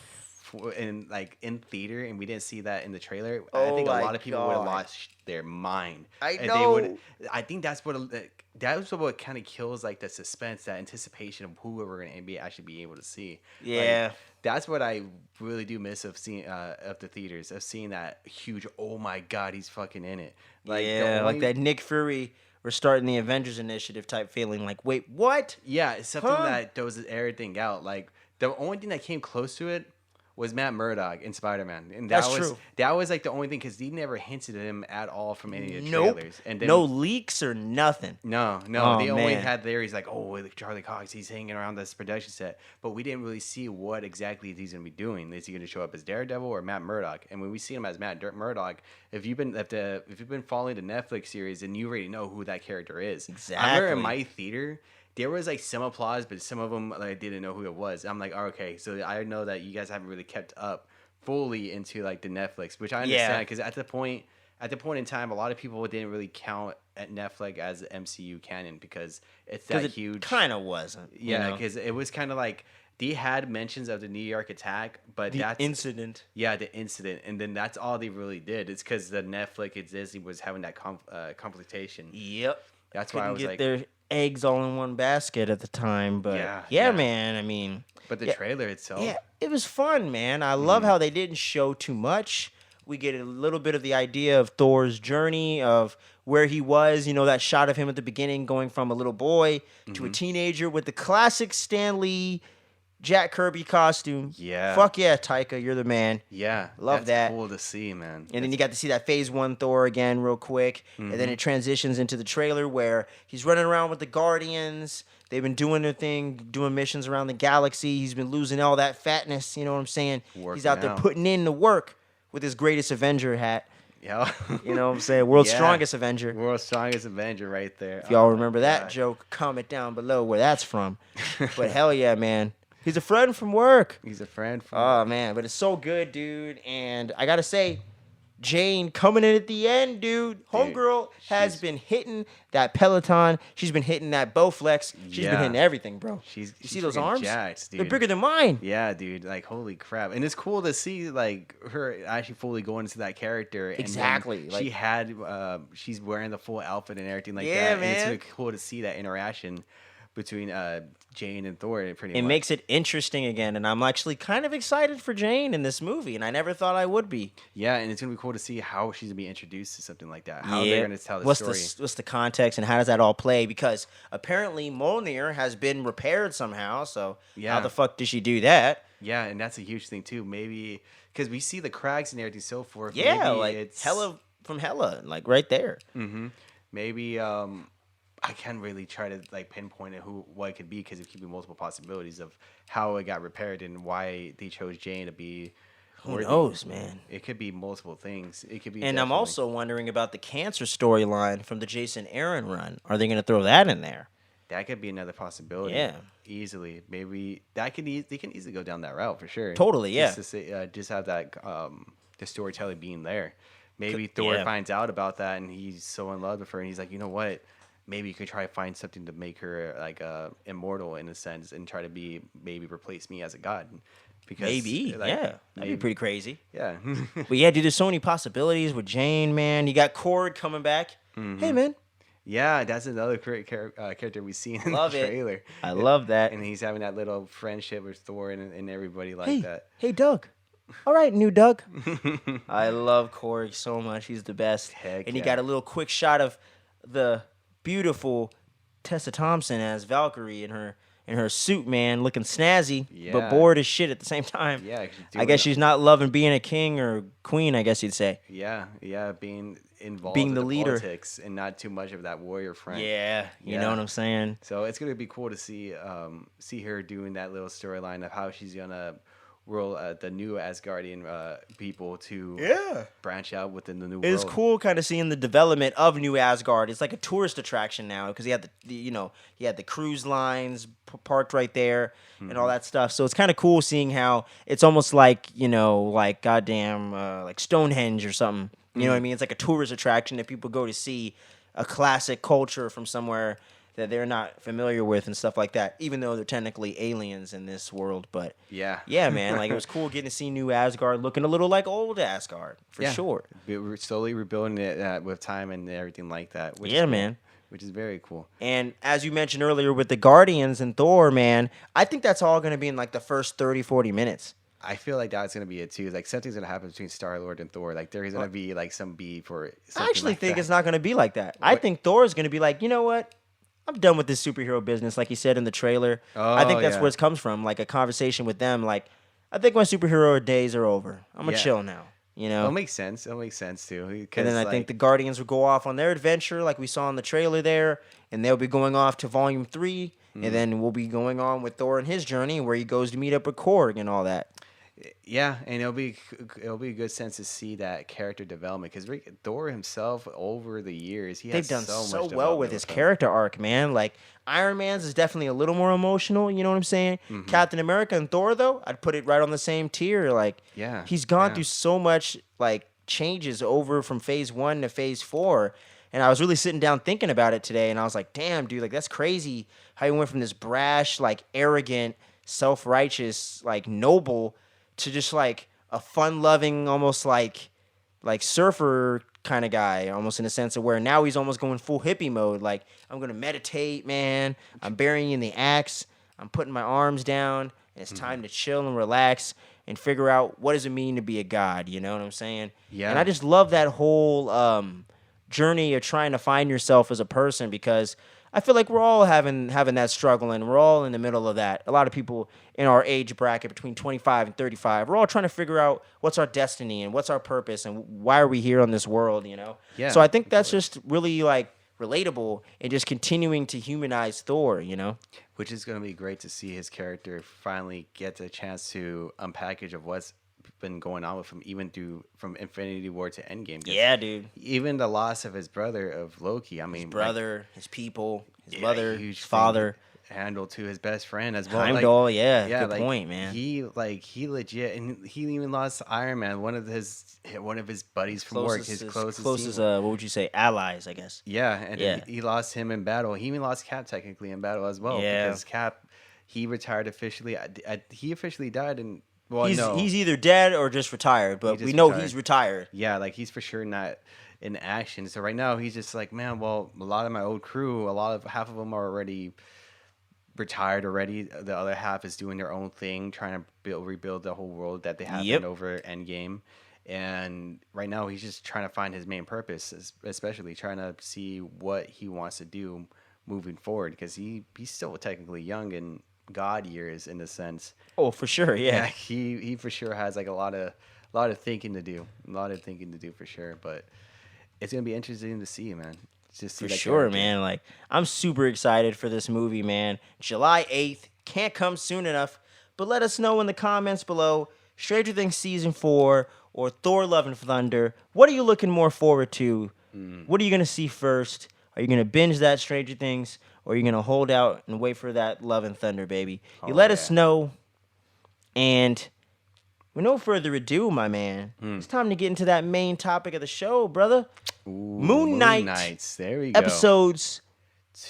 in theater, and we didn't see that in the trailer, I think a lot of people would have lost their mind. I know. I think that's what kind of kills like the suspense, that anticipation of who we're going to actually be able to see. Yeah. Like, that's what I really do miss of seeing of the theaters, of seeing that huge, oh my God, he's fucking in it. Like, like that Nick Fury, we're starting the Avengers Initiative type feeling. Like, wait, what? Yeah, it's something that doses everything out. Like, the only thing that came close to it was Matt Murdock in Spider-Man, and That's was true. That was like the only thing because he never hinted at him at all from any of the Nope. trailers. And then, no leaks or nothing. No. Oh, They only man. had theories like, oh, Charlie Cox, he's hanging around this production set, but we didn't really see what exactly he's going to be doing. Is he going to show up as Daredevil or Matt Murdock? And when we see him as Matt Murdock, if you've been following the Netflix series, then you already know who that character is. Exactly. I remember in my theater, there was like some applause, but some of them like, I didn't know who it was. I'm like, oh, okay, so I know that you guys haven't really kept up fully into like the Netflix, which I understand because at the point in time, a lot of people didn't really count at Netflix as the MCU canon because it's that huge. Kind of wasn't. Yeah, because it was kind of like they had mentions of the New York attack, but the incident. Yeah, the incident, and then that's all they really did. It's because the Netflix and Disney was having that confrontation. Yep. That's why I was get like, their eggs all in one basket at the time, but yeah. Man. I mean, but the trailer itself, yeah, it was fun, man. I love how they didn't show too much. We get a little bit of the idea of Thor's journey of where he was. You know, that shot of him at the beginning going from a little boy to a teenager with the classic Stan Lee, Jack Kirby costume. Yeah. Fuck yeah, Taika, you're the man. Yeah. Love that. Cool to see, man. And then you got to see that Phase 1 Thor again real quick. And then it transitions into the trailer where he's running around with the Guardians. They've been doing their thing, doing missions around the galaxy. He's been losing all that fatness, you know what I'm saying? He's out there putting in the work with his greatest Avenger hat. Yeah. You know what I'm saying? World's strongest Avenger. World's strongest Avenger right there. If y'all remember that joke, comment down below where that's from. But hell yeah, man. He's a friend from work. He's a friend from work. Man, but it's so good, dude. And I got to say, Jane coming in at the end, dude. Homegirl has been hitting that Peloton. She's been hitting that Bowflex. She's been hitting everything, bro. You see those arms? Jacked, dude. They're bigger than mine. Yeah, dude. Like, holy crap. And it's cool to see, like, her actually fully going into that character. Exactly. And she had, she's wearing the full outfit and everything like that. Yeah, man. And it's really cool to see that interaction between Jane and Thor. Pretty much. It makes it interesting again, and I'm actually kind of excited for Jane in this movie, and I never thought I would be. Yeah, and it's gonna be cool to see how she's gonna be introduced to something like that. How they're gonna tell the story. What's the context, and how does that all play? Because apparently Mjolnir has been repaired somehow. So how the fuck did she do that? Yeah, and that's a huge thing too. Maybe because we see the cracks and everything so forth. Yeah, maybe like it's Hela from Hela, like right there. Mm-hmm. Maybe I can't really try to like pinpoint what it could be because it could be multiple possibilities of how it got repaired and why they chose Jane to be. Who knows, man? It could be multiple things. It could be. And I'm also wondering about the cancer storyline from the Jason Aaron run. Are they going to throw that in there? That could be another possibility. Yeah, easily. Maybe they can easily go down that route for sure. Totally, yeah. Just have that the storytelling being there. Maybe Thor finds out about that and he's so in love with her and he's like, you know what? Maybe you could try to find something to make her like immortal in a sense and try to maybe replace me as a god. Because that'd be pretty crazy. Yeah. But yeah, dude, there's so many possibilities with Jane, man. You got Korg coming back. Mm-hmm. Hey, man. Yeah, that's another great character we've seen in the trailer. I love that. And he's having that little friendship with Thor and everybody like that. Hey, Doug. All right, new Doug. I love Korg so much. He's the best. Heck and you got a little quick shot of the beautiful Tessa Thompson as Valkyrie in her suit, man, looking snazzy, but bored as shit at the same time. Yeah, I guess she's not loving being a king or queen, I guess you'd say. Yeah, being involved being in the leader, politics and not too much of that warrior front. Yeah, you know what I'm saying. So it's gonna be cool to see her doing that little storyline of how she's gonna rule the new Asgardian people to branch out within the new world. It's cool kind of seeing the development of New Asgard. It's like a tourist attraction now because he had the cruise lines parked right there and all that stuff. So it's kind of cool seeing how it's almost like, like goddamn like Stonehenge or something. You know what I mean? It's like a tourist attraction that people go to see a classic culture from somewhere that they're not familiar with and stuff like that, even though they're technically aliens in this world. But yeah, man, like it was cool getting to see New Asgard looking a little like old Asgard for sure. We're slowly rebuilding it with time and everything like that. Which man. Which is very cool. And as you mentioned earlier with the Guardians and Thor, man, I think that's all going to be in like the first 30, 40 minutes. I feel like that's going to be it too. Like something's going to happen between Star-Lord and Thor. Like there's going to be like some beef or something. I actually like think that. It's not going to be like that. I think Thor is going to be like, you know what? I'm done with this superhero business, like he said in the trailer. I think that's where it comes from, like a conversation with them. Like, I think my superhero days are over. I'm gonna chill now. You know, It'll make sense. It'll make sense too. And then I think the Guardians will go off on their adventure, like we saw in the trailer there, and they'll be going off to Volume 3, and then we'll be going on with Thor and his journey, where he goes to meet up with Korg and all that. Yeah, and it'll be a good sense to see that character development because Thor himself over the years they've done so well with his character arc, man. Like Iron Man's is definitely a little more emotional, you know what I'm saying? Captain America and Thor though, I'd put it right on the same tier. Like he's gone through so much like changes over from phase 1 to phase 4. And I was really sitting down thinking about it today, and I was like, damn, dude, like that's crazy how he went from this brash, like arrogant, self-righteous, like noble to just like a fun-loving, almost like surfer kind of guy, almost in a sense of where now he's almost going full hippie mode. Like, I'm gonna meditate, man. I'm burying the axe. I'm putting my arms down, and it's time to chill and relax and figure out what does it mean to be a god. You know what I'm saying? Yeah. And I just love that whole journey of trying to find yourself as a person because I feel like we're all having that struggle, and we're all in the middle of that. A lot of people in our age bracket between 25 and 35, we're all trying to figure out what's our destiny and what's our purpose and why are we here on this world, you know? Yeah. So I think that's just really like relatable and just continuing to humanize Thor, you know? Which is going to be great to see his character finally get the chance to unpackage of what's been going on with him, even from Infinity War to Endgame. Yeah, dude. Even the loss of his brother, of Loki. I mean, his brother, his people, his mother, his father, handled to his best friend as well. Heimdall, good point, man. He legit, and he even lost Iron Man, one of his buddies from work, his closest what would you say, allies, I guess. Yeah, and he lost him in battle. He even lost Cap technically in battle as well. Yeah, because Cap, he retired officially. He officially died in. Well, he's either dead or just retired, but we know he's retired. Yeah, like he's for sure not in action. So right now he's just like, man, well, a lot of my old crew, half of them are already retired already. The other half is doing their own thing, trying to rebuild the whole world that they have over Endgame. And right now he's just trying to find his main purpose, especially trying to see what he wants to do moving forward because he's still technically young and God years in a sense. Oh, for sure, yeah. He for sure has like a lot of thinking to do, for sure. But it's gonna be interesting to see, man. Just for sure, man. Like I'm super excited for this movie, man. July 8th can't come soon enough. But let us know in the comments below. Stranger Things season 4 or Thor: Love and Thunder. What are you looking more forward to? What are you gonna see first? Are you gonna binge that Stranger Things? Or you're going to hold out and wait for that Love and Thunder, baby. You let us know. And with no further ado, my man, it's time to get into that main topic of the show, brother. Moon Knight. There we go. Episodes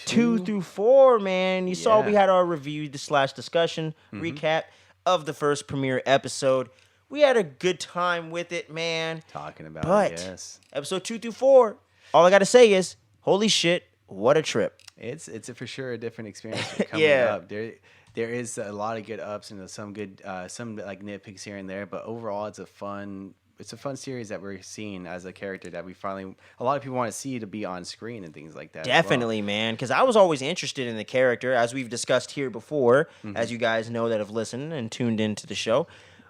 2 through 4, man. You saw we had our review / discussion recap of the first premiere episode. We had a good time with it, man. Talking about it, yes. Episode 2 through 4, all I got to say is, holy shit, what a trip. It's for sure a different experience coming up. There is a lot of good ups and some good some like nitpicks here and there, but overall it's a fun series that we're seeing as a character that a lot of people want to see to be on screen and things like that. Definitely, man, because I was always interested in the character, as we've discussed here before, as you guys know that have listened and tuned into the show.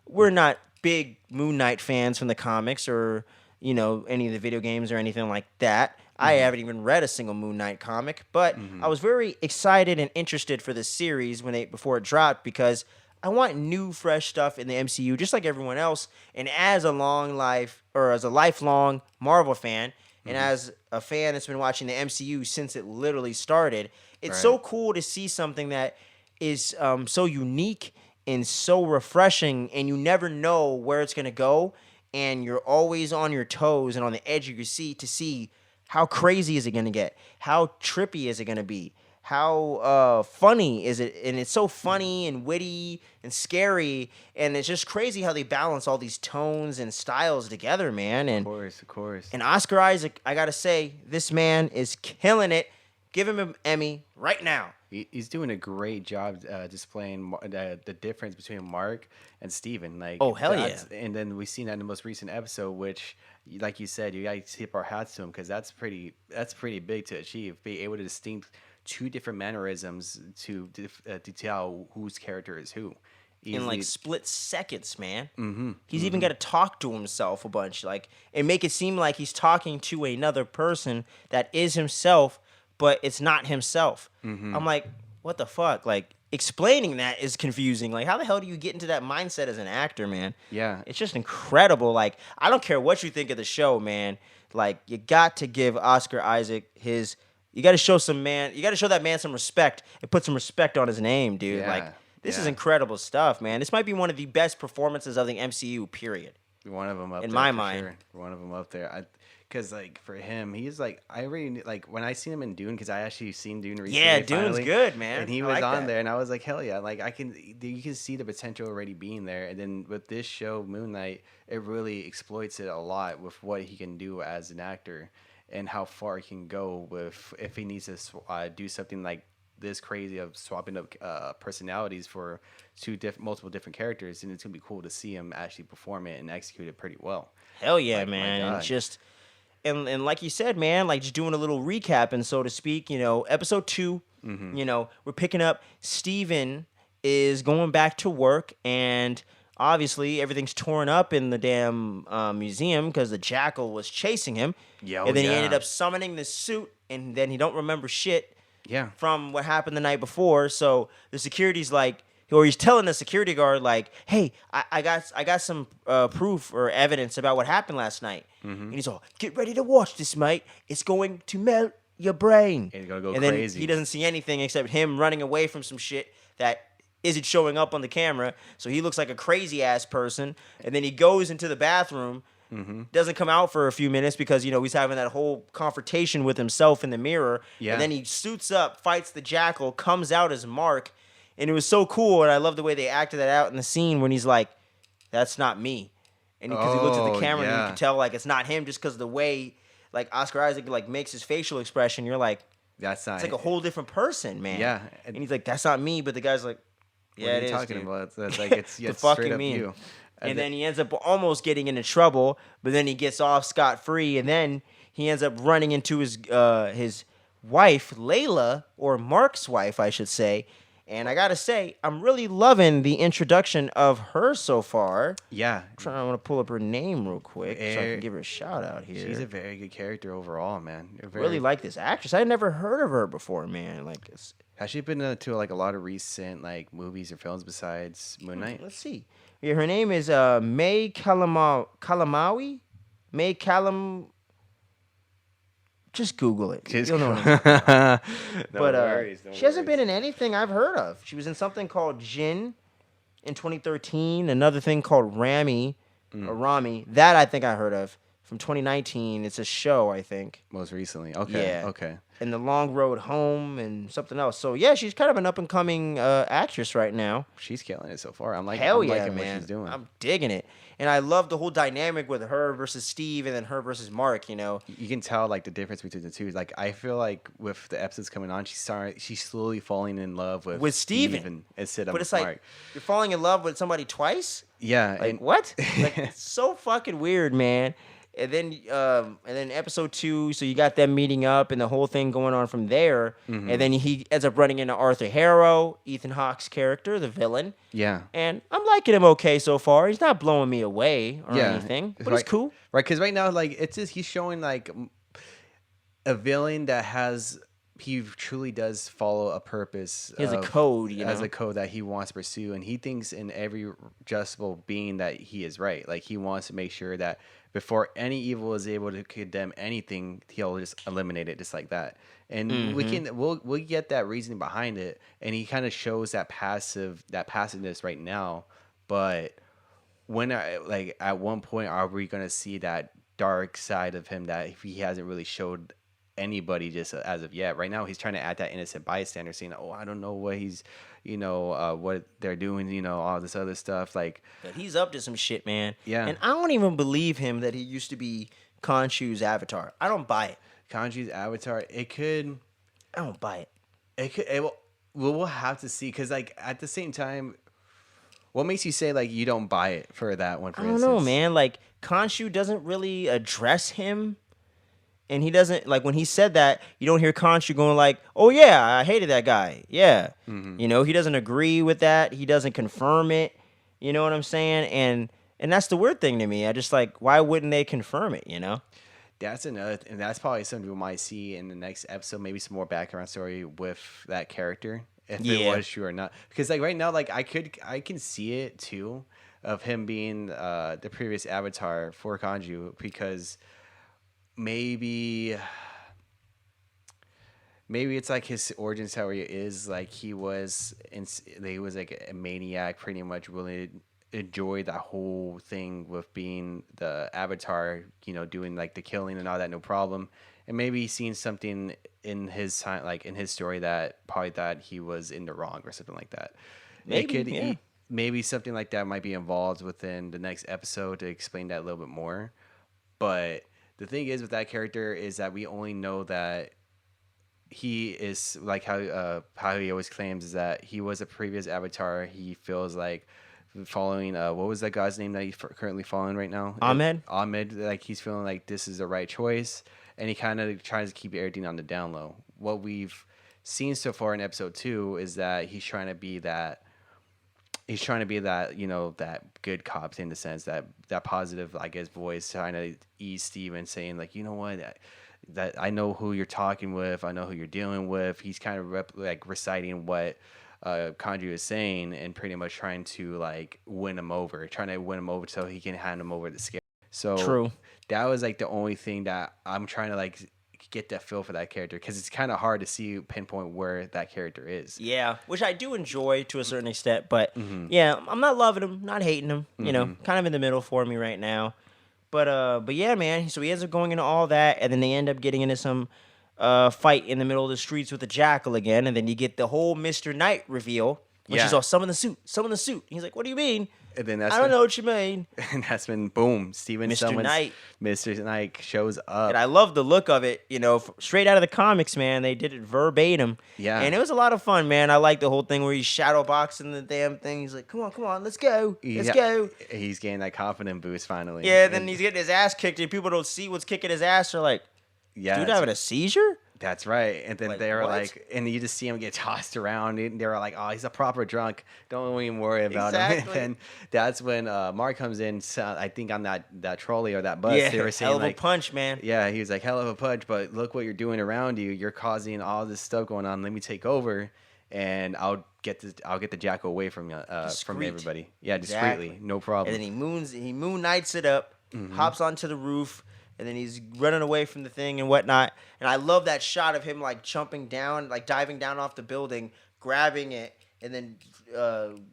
We're not big Moon Knight fans from the comics or any of the video games or anything like that. I haven't even read a single Moon Knight comic, but I was very excited and interested for this series before it dropped because I want new, fresh stuff in the MCU, just like everyone else. And as a lifelong Marvel fan, and as a fan that's been watching the MCU since it literally started, it's so cool to see something that is so unique and so refreshing, and you never know where it's gonna go, and you're always on your toes and on the edge of your seat to see. How crazy is it going to get? How trippy is it going to be? How funny is it? And it's so funny and witty and scary. And it's just crazy how they balance all these tones and styles together, man. And, of course. And Oscar Isaac, I got to say, this man is killing it. Give him an Emmy right now. He's doing a great job displaying the difference between Mark and Steven. Like, oh, hell yeah. And then we've seen that in the most recent episode, which, like you said, you got to tip our hats to him because that's pretty big to achieve. Be able to distinct two different mannerisms to tell whose character is who. in like split seconds, man. Mm-hmm. He's even got to talk to himself a bunch, like, and make it seem like he's talking to another person that is himself, but it's not himself. I'm like, what the fuck? Like, explaining that is confusing. Like, how the hell do you get into that mindset as an actor, man? Yeah. It's just incredible. Like, I don't care what you think of the show, man. Like, you got to give Oscar Isaac his. You got to show that man some respect and put some respect on his name, dude. Yeah. Like, this is incredible stuff, man. This might be one of the best performances of the MCU, period. One of them up in there, my for mind. Sure. One of them up there. Because, like, for him, he's like, I already, like, when I seen him in Dune, because I actually seen Dune recently. Yeah, Dune's finally, good, man. And he I was like on that. there, and I was like, hell yeah. Like, you can see the potential already being there. And then with this show, Moon Knight, it really exploits it a lot with what he can do as an actor and how far he can go with, if he needs to do something like this crazy of swapping up personalities for multiple different characters, and it's gonna be cool to see him actually perform it and execute it pretty well. Hell yeah, Like, man. my God. And just and like you said, man, like just doing a little recap and so to speak, episode 2, we're picking up. Steven is going back to work, and obviously everything's torn up in the damn museum because the jackal was chasing him. Yeah, and then he ended up summoning this suit, and then he don't remember shit from what happened the night before. So the security's like, or he's telling the security guard like, "Hey, I got some proof or evidence about what happened last night." And he's all, "Get ready to watch this, mate. It's going to melt your brain." And it's gonna go and crazy. Then he doesn't see anything except him running away from some shit that isn't showing up on the camera. So he looks like a crazy ass person. And then he goes into the bathroom. Doesn't come out for a few minutes because, he's having that whole confrontation with himself in the mirror. Yeah. And then he suits up, fights the jackal, comes out as Mark. And it was so cool. And I love the way they acted that out in the scene when he's like, "That's not me." And because he looks at the camera and you can tell like it's not him just because the way like Oscar Isaac like makes his facial expression. You're like, that's not. it's like a whole different person, man. Yeah. And he's like, "That's not me." But the guy's like, "Yeah, what are it you is, talking dude." about? That's like it's The it's fuck straight you up mean? you. And then he ends up almost getting into trouble, but then he gets off scot-free, and then he ends up running into his wife, Layla, or Mark's wife, I should say. And I gotta say, I'm really loving the introduction of her so far. Yeah. I want to pull up her name real quick so I can give her a shout out here. She's a very good character overall, man. Really like this actress. I had never heard of her before, man. Like, has she been to like a lot of recent like movies or films besides Moon Knight? Let's see. Yeah, her name is May Kalamawi. May Kalam. Just Google it. You'll know. No But worries, no she hasn't worries. been in anything I've heard of. She was in something called Jin in 2013. Another thing called Rami, or Rami. That I think I heard of from 2019. It's a show, I think. Most recently. Okay. Yeah. Okay. And The Long Road Home and something else. So yeah, she's kind of an up and coming actress right now. She's killing it so far. I'm liking man. what she's doing. I'm digging it. And I love the whole dynamic with her versus Steve and then her versus Mark, You can tell like the difference between the two. Like I feel like with the episodes coming on, she's slowly falling in love with Steven instead of But it's Mark. like you're falling in love with somebody twice? Yeah. Like what? Like it's so fucking weird, man. And then episode 2, so you got them meeting up and the whole thing going on from there. And then he ends up running into Arthur Harrow, Ethan Hawke's character, the villain. Yeah. And I'm liking him okay so far. He's not blowing me away or anything, but he's cool. Right, because right now, like, it's just he's showing like a villain that he truly does follow a purpose. He has a code, has a code that he wants to pursue, and he thinks in every justable being that he is right. Like he wants to make sure that before any evil is able to condemn anything, he'll just eliminate it just like that. And we'll get that reasoning behind it, and he kind of shows that passiveness right now. But at one point are we gonna see that dark side of him that he hasn't really showed anybody just as of yet? Right now he's trying to act that innocent bystander, saying, "Oh, I don't know what he's what they're doing, all this other stuff." Like, but he's up to some shit, man. Yeah. And I don't even believe him that he used to be Khonshu's avatar. I don't buy it. Khonshu's avatar, it could. I don't buy it. It could. We'll have to see, because like at the same time, what makes you say like you don't buy it for that one? For I don't know, man. Like Khonshu doesn't really address him And he doesn't, like, when he said that, you don't hear Khonshu going like, oh yeah, I hated that guy. Yeah. You know, he doesn't agree with that. He doesn't confirm it. You know what I'm saying? And that's the weird thing to me. I just like, why wouldn't they confirm it, you know? That's another, and that's probably something we might see in the next episode. Maybe some more background story with that character, if it was true or not. Because like right now, like I can see it too, of him being the previous avatar for Kanju, because maybe it's like his origin story is like he was like a maniac, pretty much really enjoyed that whole thing with being the avatar, you know, doing like the killing and all that, no problem. And maybe he's seen something in his time, like in his story, that probably thought he was in the wrong or something like that. Maybe something like that might be involved within the next episode to explain that a little bit more. But the thing is with that character is that we only know that he is like how he always claims is that he was a previous avatar. He feels like following what was that guy's name that he's currently following right now? Ahmed. Like he's feeling like this is the right choice, and he kind of tries to keep everything on the down low. What we've seen so far in episode 2 is that he's trying to be that, you know, that good cop, in the sense that positive, I guess, voice, trying to ease Steven, saying like, you know what, that I know who you're talking with, I know who you're dealing with. He's kind of reciting what Kanju is saying, and pretty much trying to like win him over so he can hand him over the scare. So True. That was like the only thing that I'm trying to like get that feel for that character, because it's kind of hard to see pinpoint where that character is. Yeah, which I do enjoy to a certain extent, but yeah, I'm not loving him, not hating him. You know, kind of in the middle for me right now. But yeah, man. So he ends up going into all that, and then they end up getting into some fight in the middle of the streets with the Jackal again, and then you get the whole Mr. Knight reveal, which is all some in the suit. He's like, "What do you mean?" And then I don't know what you mean. And that's when boom, Mr. Knight shows up. And I love the look of it, you know, straight out of the comics, man. They did it verbatim. Yeah. And it was a lot of fun, man. I like the whole thing where he's shadow boxing the damn thing. He's like, come on, let's go. Let's go. He's getting that confidence boost finally. Yeah, then he's getting his ass kicked, and people don't see what's kicking his ass. They're like, dude having a seizure? That's right. And then like, they were what? like, and you just see him get tossed around. And they were like, oh, he's a proper drunk. Don't even worry about him. And that's when Mark comes in, I think on that trolley or that bus. Yeah, they were saying, hell of like, a punch, man. Yeah, he was like, hell of a punch, but look what you're doing around you. You're causing all this stuff going on. Let me take over, and I'll get the Jackal away from everybody. Yeah, discreetly. No problem. And then he moon knights it up, hops onto the roof, and then he's running away from the thing and whatnot. And I love that shot of him like jumping down, like diving down off the building, grabbing it, and then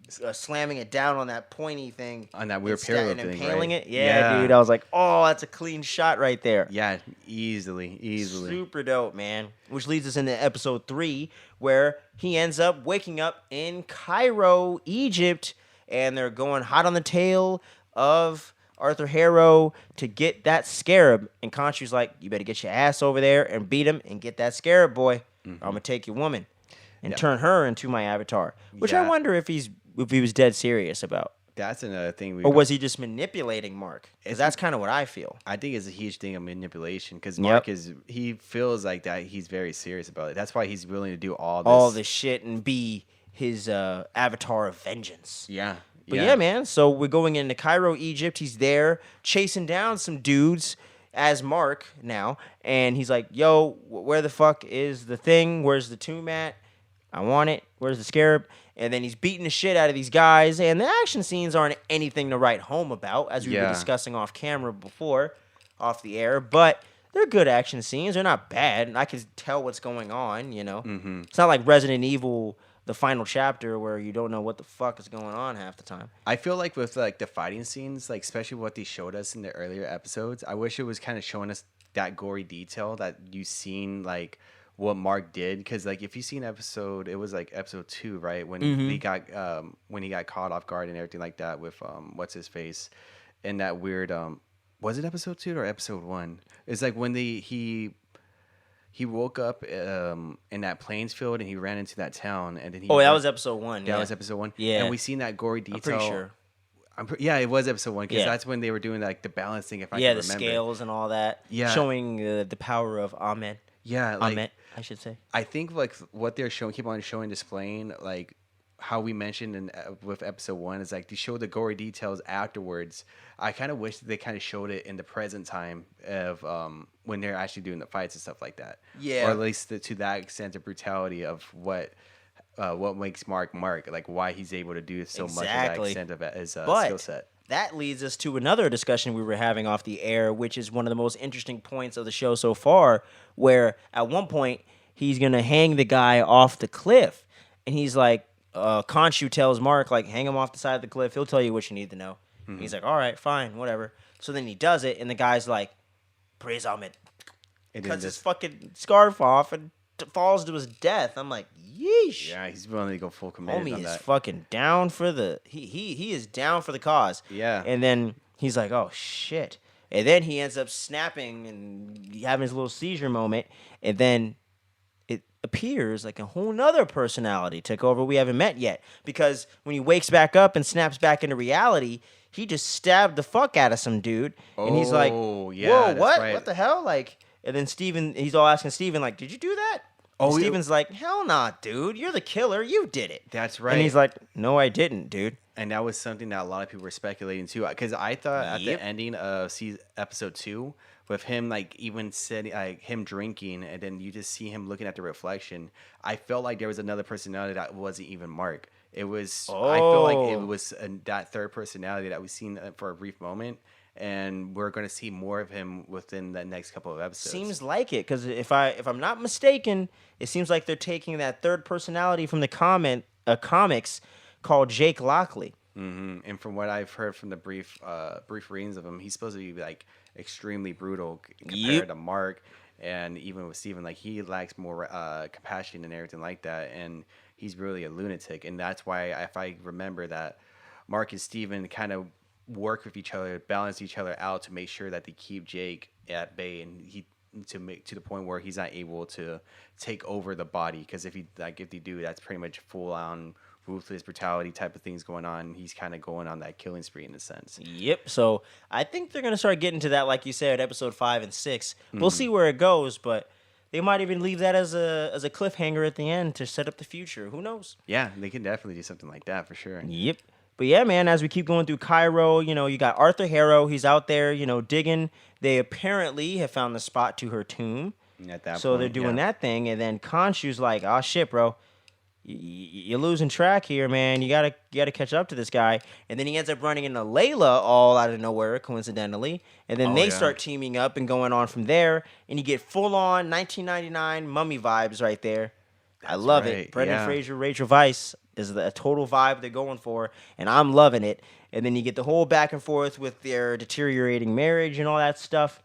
slamming it down on that pointy thing. On that weird parallel thing, impaling right? it. Yeah, dude. I was like, oh, that's a clean shot right there. Yeah, easily. Super dope, man. Which leads us into episode 3, where he ends up waking up in Cairo, Egypt, and they're going hot on the tail of Arthur Harrow to get that scarab. And Khonshu's like, you better get your ass over there and beat him and get that scarab, boy. Or I'm going to take your woman and turn her into my avatar. Which I wonder if he was dead serious about. That's another thing. Or was he just manipulating Mark? Because that's kind of what I feel. I think it's a huge thing of manipulation, because Mark he feels like that he's very serious about it. That's why he's willing to do all this shit and be his avatar of vengeance. Yeah. But yeah, man, so we're going into Cairo, Egypt. He's there chasing down some dudes as Mark now. And he's like, yo, where the fuck is the thing? Where's the tomb at? I want it. Where's the scarab? And then he's beating the shit out of these guys. And the action scenes aren't anything to write home about, as we were discussing off camera before, off the air. But they're good action scenes. They're not bad. And I can tell what's going on, you know. Mm-hmm. It's not like Resident Evil, the final chapter, where you don't know what the fuck is going on half the time. I feel like with like the fighting scenes, like especially what they showed us in the earlier episodes, I wish it was kind of showing us that gory detail that you've seen, like what Mark did. Because like if you seen it was like episode 2, right, when he got caught off guard and everything like that with what's his face and that weird was it episode 2 or episode 1? It's like when he woke up in that plains field and he ran into that town, and then that was episode 1. That was episode 1. Yeah, and we seen that gory detail. I'm pretty sure. it was episode 1 because that's when they were doing like the balancing. If I can remember, the scales and all that. Yeah, showing the power of Ahmed. Yeah, like, Ahmed, I should say. I think like what they're showing, keep on showing, displaying, like how we mentioned with episode 1 is like they show the gory details afterwards. I kind of wish that they kind of showed it in the present time of when they're actually doing the fights and stuff like that. Yeah, or at least to that extent of brutality of what makes Mark, like why he's able to do so much of that extent of his skill set. That leads us to another discussion we were having off the air, which is one of the most interesting points of the show so far, where at one point he's going to hang the guy off the cliff. And he's like, Khonshu tells Mark, like, hang him off the side of the cliff. He'll tell you what you need to know. Mm-hmm. He's like, all right, fine, whatever. So then he does it, and the guy's like, praise Ahmed. Cuts his fucking scarf off and falls to his death. I'm like, yeesh. Yeah, he's willing to go full committed Homie on that. Is fucking down for the he is down for the cause. Yeah. And then he's like, oh shit. And then he ends up snapping and having his little seizure moment. And then it appears like a whole nother personality took over we haven't met yet. Because when he wakes back up and snaps back into reality, he just stabbed the fuck out of some dude. And he's like, whoa, what? Right. What the hell? Like, and then Steven, he's all asking Steven, like, did you do that? Oh, Steven's like, hell nah, dude. You're the killer. You did it. That's right. And he's like, no, I didn't, dude. And that was something that a lot of people were speculating too. Because I thought at the ending of episode 2, with him like even sitting, like him drinking, and then you just see him looking at the reflection. I felt like there was another personality that wasn't even Mark. It was. I feel like it was that third personality that we've seen for a brief moment. And we're going to see more of him within the next couple of episodes. Seems like it, because if I'm not mistaken, it seems like they're taking that third personality from the comics called Jake Lockley. Mm-hmm. And from what I've heard from the brief readings of him, he's supposed to be like extremely brutal compared to Mark, and even with Steven, like he lacks more compassion and everything like that, and he's really a lunatic. And that's why, if I remember, that Mark and Steven kind of work with each other, balance each other out to make sure that they keep Jake at bay, and to the point where he's not able to take over the body. Because if they do, that's pretty much full on ruthless brutality type of things going on. He's kind of going on that killing spree in a sense. Yep. So I think they're gonna start getting to that, like you said, episode 5 and 6. We'll see where it goes, but they might even leave that as a cliffhanger at the end to set up the future. Who knows? Yeah, they can definitely do something like that for sure. Yep. But yeah, man, as we keep going through Cairo, you got Arthur Harrow. He's out there, digging. They apparently have found the spot to her tomb. At that so point, they're doing that thing. And then Khonshu's like, oh, shit, bro. You're losing track here, man. You gotta catch up to this guy. And then he ends up running into Layla all out of nowhere, coincidentally. And then they start teaming up and going on from there. And you get full-on 1999 Mummy vibes right there. I love it. Brendan Fraser, Rachel Weisz is a total vibe they're going for, and I'm loving it. And then you get the whole back and forth with their deteriorating marriage and all that stuff.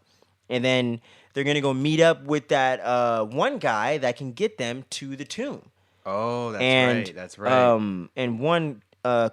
And then they're going to go meet up with that one guy that can get them to the tomb. Oh, that's right. And one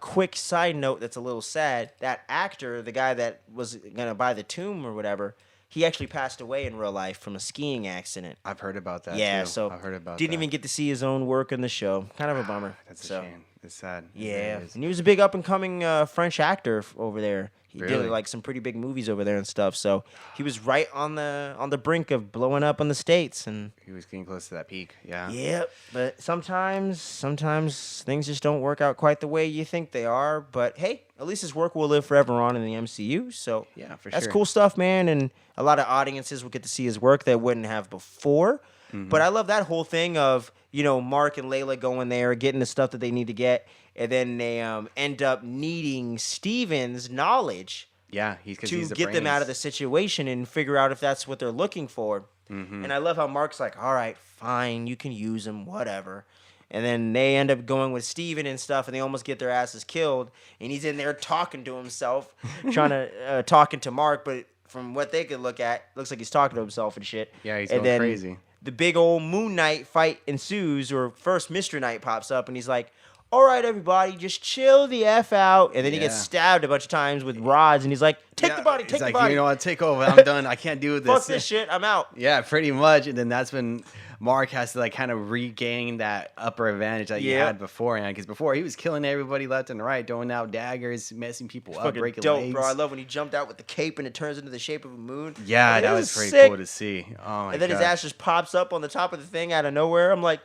quick side note that's a little sad, that actor, the guy that was going to buy the tomb or whatever, he actually passed away in real life from a skiing accident. I've heard about that. Yeah, too. so I've heard about didn't even get to see his own work in the show. Kind of a bummer. That's a shame. It's sad. Yeah, and he was a big up and coming French actor over there. He did like some pretty big movies over there and stuff. So he was right on the brink of blowing up in the States, and he was getting close to that peak. Yeah. Yep. But sometimes things just don't work out quite the way you think they are. But hey, at least his work will live forever on in the MCU. So yeah, for sure. That's cool stuff, man. And a lot of audiences will get to see his work that wouldn't have before. Mm-hmm. But I love that whole thing of Mark and Layla going there, getting the stuff that they need to get. And then they end up needing Steven's knowledge to get them out of the situation and figure out if that's what they're looking for. Mm-hmm. And I love how Mark's like, all right, fine, you can use him, whatever. And then they end up going with Steven and stuff, and they almost get their asses killed. And he's in there talking to himself, talking to Mark, but from what they could look at, looks like he's talking to himself and shit. Yeah, he's going crazy. The big old Moon Knight fight ensues, or first Mr. Knight pops up, and he's like, all right, everybody, just chill the F out. And then he gets stabbed a bunch of times with rods, and he's like, take the body, take the body. You know what, take over. I'm done. I can't do this. Fuck this shit. I'm out. Yeah, pretty much. And then that's when Mark has to like kind of regain that upper advantage that he had beforehand. Because before he was killing everybody left and right, throwing out daggers, messing people up, breaking dope, legs. Bro, I love when he jumped out with the cape and it turns into the shape of a moon. Yeah, like, that was pretty cool to see. Oh my god! And then his ass just pops up on the top of the thing out of nowhere. I'm like,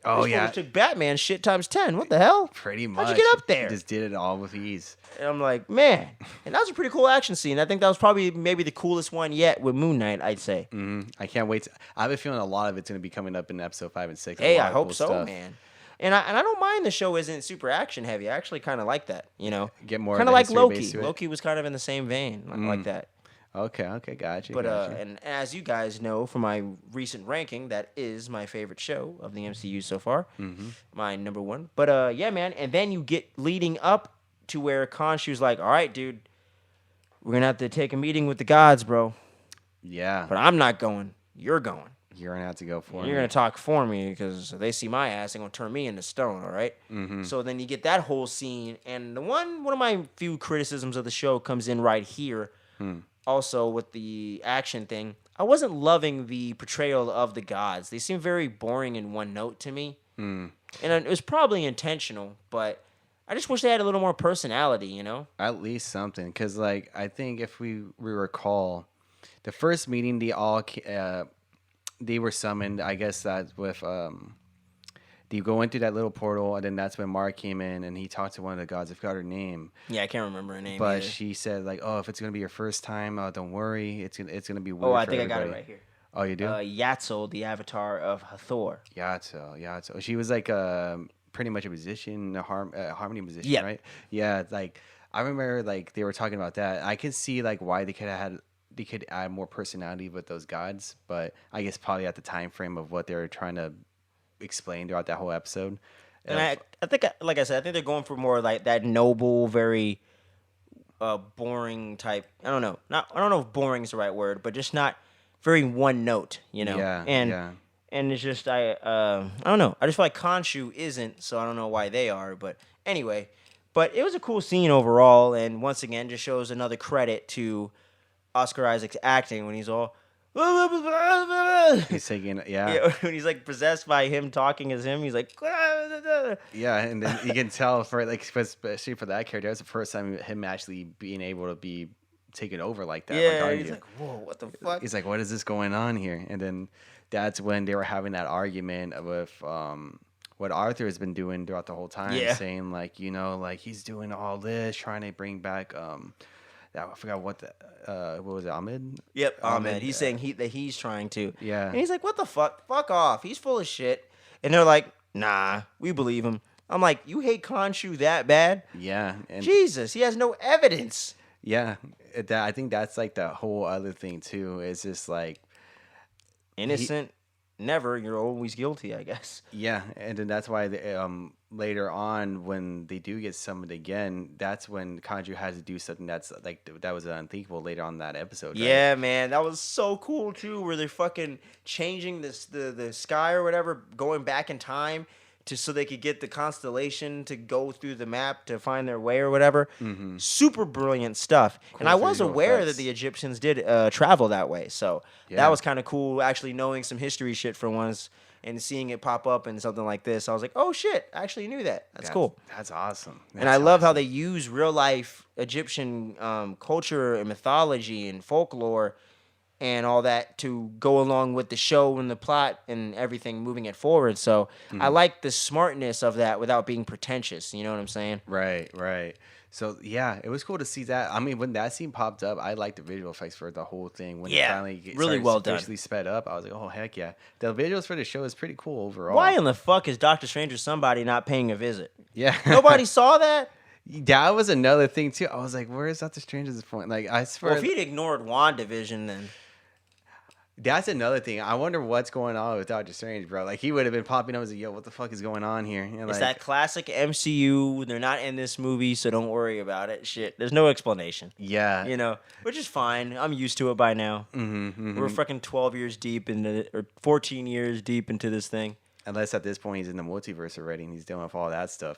oh yeah, took Batman shit times 10. What the hell? Pretty much. How'd you get up there? He just did it all with ease. And I'm like, man, and that was a pretty cool action scene. I think that was probably maybe the coolest one yet with Moon Knight, I'd say. Mm-hmm. I can't wait. I have a feeling a lot of it's going to be coming up in episode 5 and 6. Hey, I hope so, stuff. Man. And I don't mind the show isn't super action heavy. I actually kind of like that, you know. Get more kind of like Loki. Loki was kind of in the same vein, like that. Okay, gotcha. But and as you guys know from my recent ranking, that is my favorite show of the MCU so far. Mm-hmm. My number one. But yeah, man. And then you get leading up to where Khonshu's like, all right, dude, we're gonna have to take a meeting with the gods, bro. Yeah. But I'm not going. You're going. You're gonna have to go for me. You're gonna talk for me because they see my ass, they're gonna turn me into stone. All right? Mm-hmm. So then you get that whole scene, and the one of my few criticisms of the show comes in right here. Also with the action thing, I wasn't loving the portrayal of the gods. They seem very boring and one note to me, and it was probably intentional, but I just wish they had a little more personality, you know? At least something. Because, like, I think if we recall, the first meeting, they were summoned. I guess that's with, they go into that little portal, and then that's when Mark came in, and he talked to one of the gods. I forgot her name. Yeah, I can't remember her name But either. she said, like, oh, if it's going to be your first time, don't worry. It's gonna be weird Oh, I for think everybody. I got it right here. Oh, you do? Ya'll, the avatar of Thor. Ya'll. She was like pretty much a musician, a harmony musician, right? Yeah, like I remember like they were talking about that. I could see like why they could add more personality with those gods, but I guess probably at the time frame of what they were trying to explain throughout that whole episode. And I think, like I said, I think they're going for more like that noble, very boring type. I don't know. I don't know if boring is the right word, but just not very one note, you know. And it's just I don't know. I just feel like Khonshu isn't, so I don't know why they are. But anyway, but it was a cool scene overall, and once again, just shows another credit to Oscar Isaac's acting when he's all. He's taking when he's like possessed by him talking as him, he's like and then you can tell for like especially for that character, that's the first time him actually being able to be taken over like that. Yeah, he's like, whoa, what the fuck? He's like, what is this going on here? And then that's when they were having that argument with what Arthur has been doing throughout the whole time, saying like, you know, like he's doing all this, trying to bring back I forgot what was it, Ahmed? Yep, Ahmed. He's saying that he's trying to. Yeah. And he's like, what the fuck? Fuck off. He's full of shit. And they're like, nah, we believe him. I'm like, you hate Khonshu that bad? Yeah. And Jesus, he has no evidence. Yeah. I think that's like the whole other thing too. It's just like innocent, never. You're always guilty, I guess. Yeah, and then that's why later on when they do get summoned again, that's when Khonshu has to do something that's like that was unthinkable later on in that episode. Right? Yeah, man, that was so cool too. Where they're fucking changing the sky or whatever, going back in time. So they could get the constellation to go through the map to find their way or whatever. Mm-hmm. Super brilliant stuff. Cool, and I was aware that the Egyptians did travel that way. So that was kind of cool, actually knowing some history shit for once and seeing it pop up in something like this. I was like, oh, shit, I actually knew that. That's cool. That's awesome. And I love how they use real-life Egyptian culture and mythology and folklore and all that to go along with the show and the plot and everything, moving it forward. So I like the smartness of that without being pretentious. You know what I'm saying? Right. So yeah, it was cool to see that. I mean, when that scene popped up, I liked the visual effects for the whole thing. When it finally really well done. Officially sped up, I was like, oh heck yeah. The visuals for the show is pretty cool overall. Why in the fuck is Doctor Strange or somebody not paying a visit? Yeah. Nobody saw that? That was another thing too. I was like, where is Doctor Strange at this point? Like, I swear. Well, if he'd ignored WandaVision, then. That's another thing. I wonder what's going on with Doctor Strange, bro. Like, he would have been popping up as like, yo, what the fuck is going on here? And it's that classic MCU. They're not in this movie, so don't worry about it. Shit. There's no explanation. Yeah. You know, which is fine. I'm used to it by now. We're fucking 12 years deep or 14 years deep into this thing. Unless at this point he's in the multiverse already and he's dealing with all that stuff.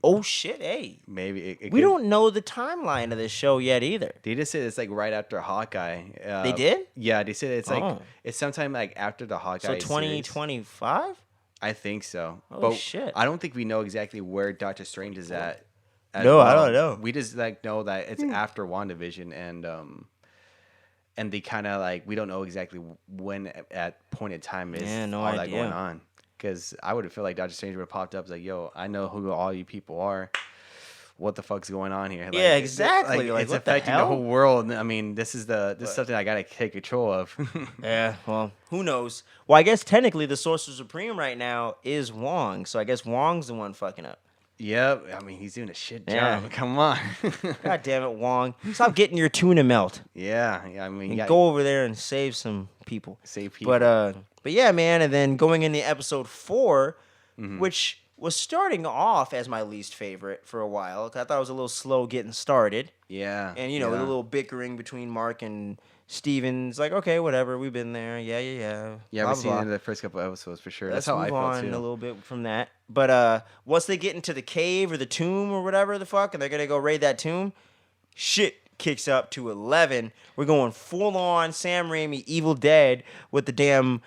Oh shit! Hey, maybe we don't know the timeline of this show yet either. They just said it's like right after Hawkeye. They did? Yeah, they said it's like it's sometime like after the Hawkeye. So 2025. I think so. Oh shit! I don't think we know exactly where Doctor Strange is at. No, well. I don't know. We just like know that it's after WandaVision and they kind of like we don't know exactly when at point in time is no all idea. that going on. Because I would have felt like Doctor Strange would have popped up like, yo, I know who all you people are. What the fuck's going on here? Like, yeah, exactly. Like, it's affecting the whole world. I mean, this is something I gotta take control of. Yeah, well, who knows? Well, I guess technically the Sorcerer Supreme right now is Wong, so I guess Wong's the one fucking up. Yep, I mean he's doing a shit job. Come on. God damn it, Wong! Stop getting your tuna melt. Yeah, I mean, go over there and save some people. Save people. But yeah, man, and then going into episode 4, which was starting off as my least favorite for a while. I thought it was a little slow getting started. Yeah. And, a little bickering between Mark and Steven's like, okay, whatever, we've been there. Yeah. Yeah, we've seen it in the first couple episodes for sure. That's how I felt too. A little bit from that. But once they get into the cave or the tomb or whatever the fuck, and they're going to go raid that tomb, shit kicks up to 11. We're going full on Sam Raimi Evil Dead with the damn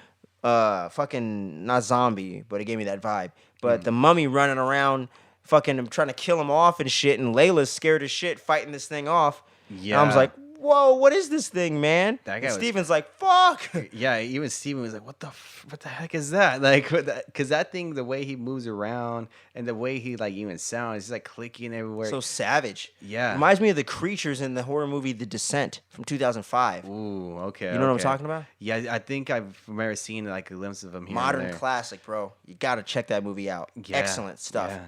fucking, not zombie, but it gave me that vibe. But the mummy running around fucking trying to kill him off and shit, and Layla's scared as shit fighting this thing off. Yeah. And I was like, whoa, what is this thing, man? Steven's like, fuck. Yeah, even Steven was like, what the heck is that? Like, because that thing, the way he moves around and the way he like even sounds, he's like clicking everywhere. So savage. Yeah. Reminds me of the creatures in the horror movie The Descent from 2005. Ooh, okay. You know what I'm talking about? Yeah, I think I've remember seeing like a glimpse of him here. Modern classic, bro. You got to check that movie out. Yeah, excellent stuff. Yeah.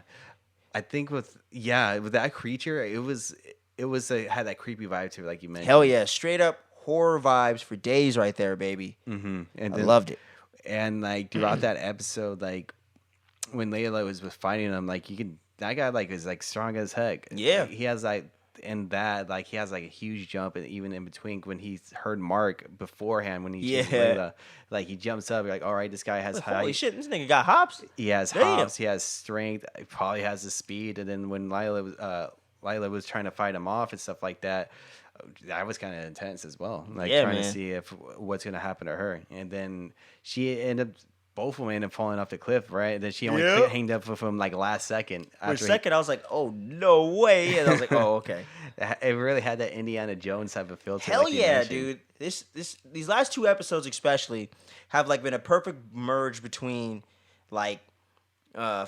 I think with that creature, it had that creepy vibe to it, like you mentioned. Hell yeah, straight up horror vibes for days, right there, baby. Mm-hmm. And I loved it. And like throughout that episode, like when Layla was fighting him, like that guy like is like strong as heck. Yeah, he has like he has like a huge jump, and even in between when he heard Mark beforehand when he Layla, like he jumps up, like all right, this guy has height. Holy shit, this nigga got hops. He has hops. He has strength. He probably has the speed. And then when Layla was trying to fight him off and stuff like that, that was kind of intense as well. Like trying to see what's going to happen to her. And then both of them ended up falling off the cliff, right? And then she only hanged up with him like last second. For a second, I was like, oh, no way. And I was like, oh, okay. It really had that Indiana Jones type of feel to it. Hell yeah, dude. These last 2 episodes especially have like been a perfect merge between like the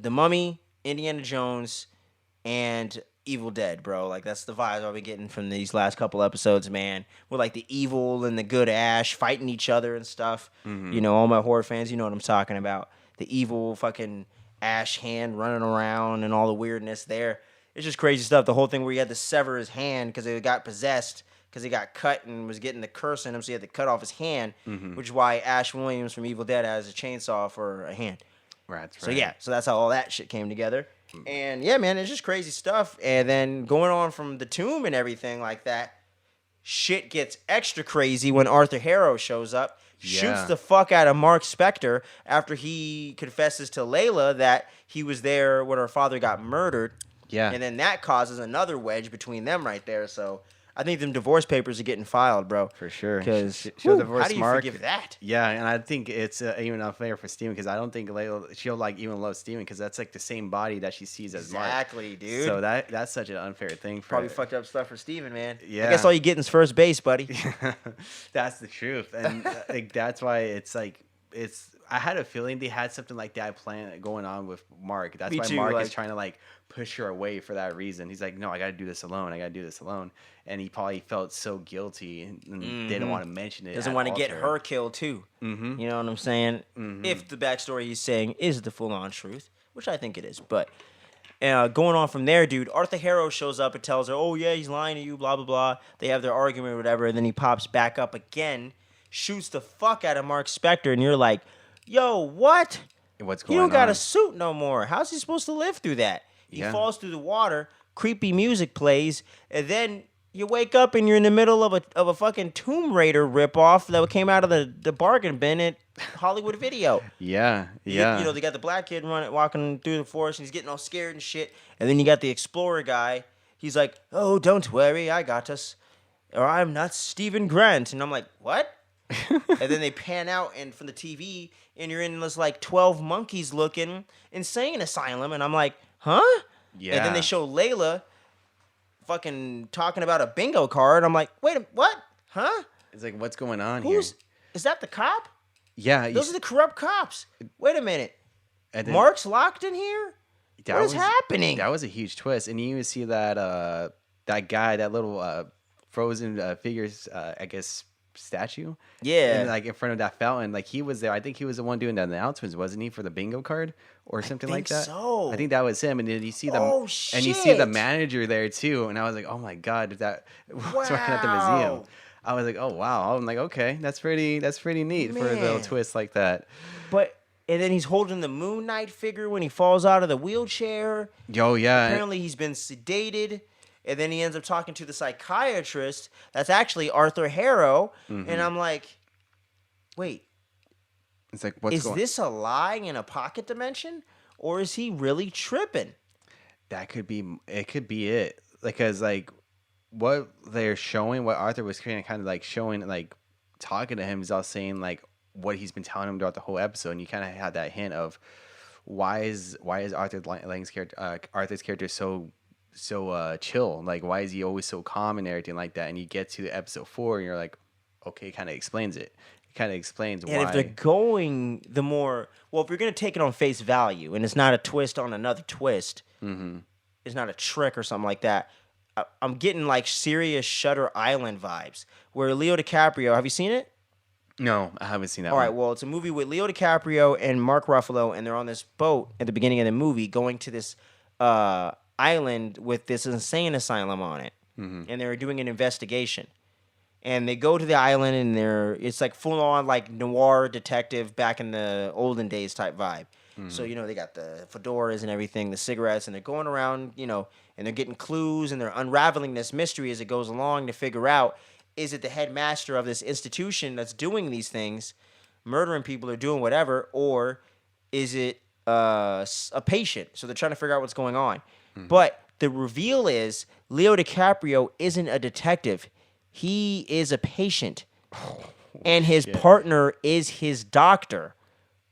Mummy, Indiana Jones, and Evil Dead, bro. Like that's the vibes I've been getting from these last couple episodes, man. With like the evil and the good Ash fighting each other and stuff. Mm-hmm. All my horror fans, you know what I'm talking about. The evil fucking Ash hand running around and all the weirdness there. It's just crazy stuff. The whole thing where he had to sever his hand because it got possessed because he got cut and was getting the curse in him, so he had to cut off his hand, which is why Ash Williams from Evil Dead has a chainsaw for a hand. Right. So that's how all that shit came together. And yeah, man, it's just crazy stuff. And then going on from the tomb and everything like that, shit gets extra crazy when Arthur Harrow shows up, shoots the fuck out of Mark Spector after he confesses to Layla that he was there when her father got murdered. Yeah. And then that causes another wedge between them right there. So I think them divorce papers are getting filed, bro. For sure. Because she'll divorce how do you Mark. Forgive that? Yeah, and I think it's even unfair for Steven because I don't think she'll like even love Steven because that's like the same body that she sees as Mark. Exactly, dude. So that's such an unfair thing for probably fucked up stuff for Steven, man. Yeah. I guess all you get is first base, buddy. That's the truth, and like that's why it's like I had a feeling they had something like that planned going on with Mark. That's why Mark is trying to like push her away for that reason. He's like, no, I got to do this alone. And he probably felt so guilty and didn't want to mention it. Doesn't want to get her killed too. Mm-hmm. You know what I'm saying? Mm-hmm. If the backstory he's saying is the full-on truth, which I think it is. But going on from there, dude, Arthur Harrow shows up and tells her, oh, yeah, he's lying to you, blah, blah, blah. They have their argument or whatever. And then he pops back up again, shoots the fuck out of Mark Spector. And you're like, yo, what? What's going on? You don't got a suit no more. How's he supposed to live through that? He falls through the water. Creepy music plays. And then You wake up and you're in the middle of a fucking Tomb Raider ripoff that came out of the bargain bin at Hollywood Video. Yeah. You know, they got the black kid walking through the forest and he's getting all scared and shit. And then you got the explorer guy. He's like, "Oh, don't worry, I got us. Or I'm not Stephen Grant." And I'm like, "What?" And then they pan out and from the TV and you're in this like 12 monkeys looking insane asylum. And I'm like, "Huh?" Yeah. And then they show Layla fucking talking about a bingo card. I'm like, "Wait, what? Huh?" It's like, what's going on here? Is that the cop? Yeah. Those are the corrupt cops. Wait a minute. And then, Mark's locked in here? What is happening? That was a huge twist. And you even see that that guy, that little frozen figures, I guess, statue. Yeah. And, like, in front of that fountain. Like, he was there. I think he was the one doing the announcements, wasn't he, for the bingo card? Or something like that? So. I think that was him. And then you see shit. And you see the manager there, too. And I was like, oh, my God. That was working at the museum. I was like, oh, wow. I'm like, okay. That's pretty neat for a little twist like that. And then he's holding the Moon Knight figure when he falls out of the wheelchair. Yo, yeah. Apparently he's been sedated. And then he ends up talking to the psychiatrist. That's actually Arthur Harrow. Mm-hmm. And I'm like, wait. It's like, is this a lie in a pocket dimension? Or is he really tripping? That could be it. Because, like, what they're showing, what Arthur was kind of like showing, like, talking to him is all saying, like, what he's been telling him throughout the whole episode, and you kind of had that hint of why is Arthur's character so chill? Like, why is he always so calm and everything like that? And you get to episode 4, and you're like, okay, it kind of explains it. It kind of explains why. And if they're going if you're gonna take it on face value, and it's not a twist on another twist, it's not a trick or something like that. I'm getting like serious Shutter Island vibes, where Leo DiCaprio. Have you seen it? No, I haven't seen that. All right, well, it's a movie with Leo DiCaprio and Mark Ruffalo, and they're on this boat at the beginning of the movie going to this island with this insane asylum on it. And they're doing an investigation. And they go to the island, and it's like full-on like noir detective back in the olden days type vibe. So, you know, they got the fedoras and everything, the cigarettes, and they're going around, you know, and they're getting clues, and they're unraveling this mystery as it goes along to figure out, is it the headmaster of this institution that's doing these things, murdering people or doing whatever, or is it a patient? So they're trying to figure out what's going on. But the reveal is Leo DiCaprio isn't a detective. He is a patient. And his partner is his doctor.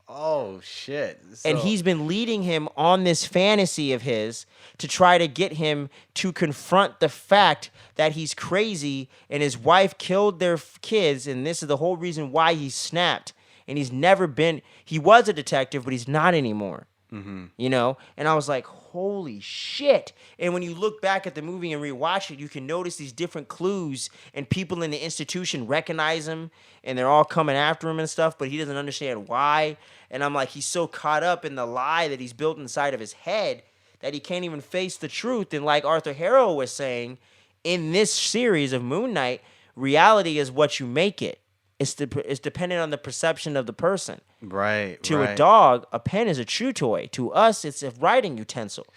Oh, shit. And he's been leading him on this fantasy of his to try to get him to confront the fact that he's crazy and his wife killed their kids, and this is the whole reason why he snapped. And he was a detective, but he's not anymore. You know? And I was like, holy shit. And when you look back at the movie and rewatch it, you can notice these different clues, and people in the institution recognize him, and they're all coming after him and stuff, but he doesn't understand why. And I'm like, he's so caught up in the lie that he's built inside of his head that he can't even face the truth. And like Arthur Harrow was saying, in this series of Moon Knight, reality is what you make it. It's dependent on the perception of the person. Right. To a dog, a pen is a chew toy. To us, it's a writing utensil.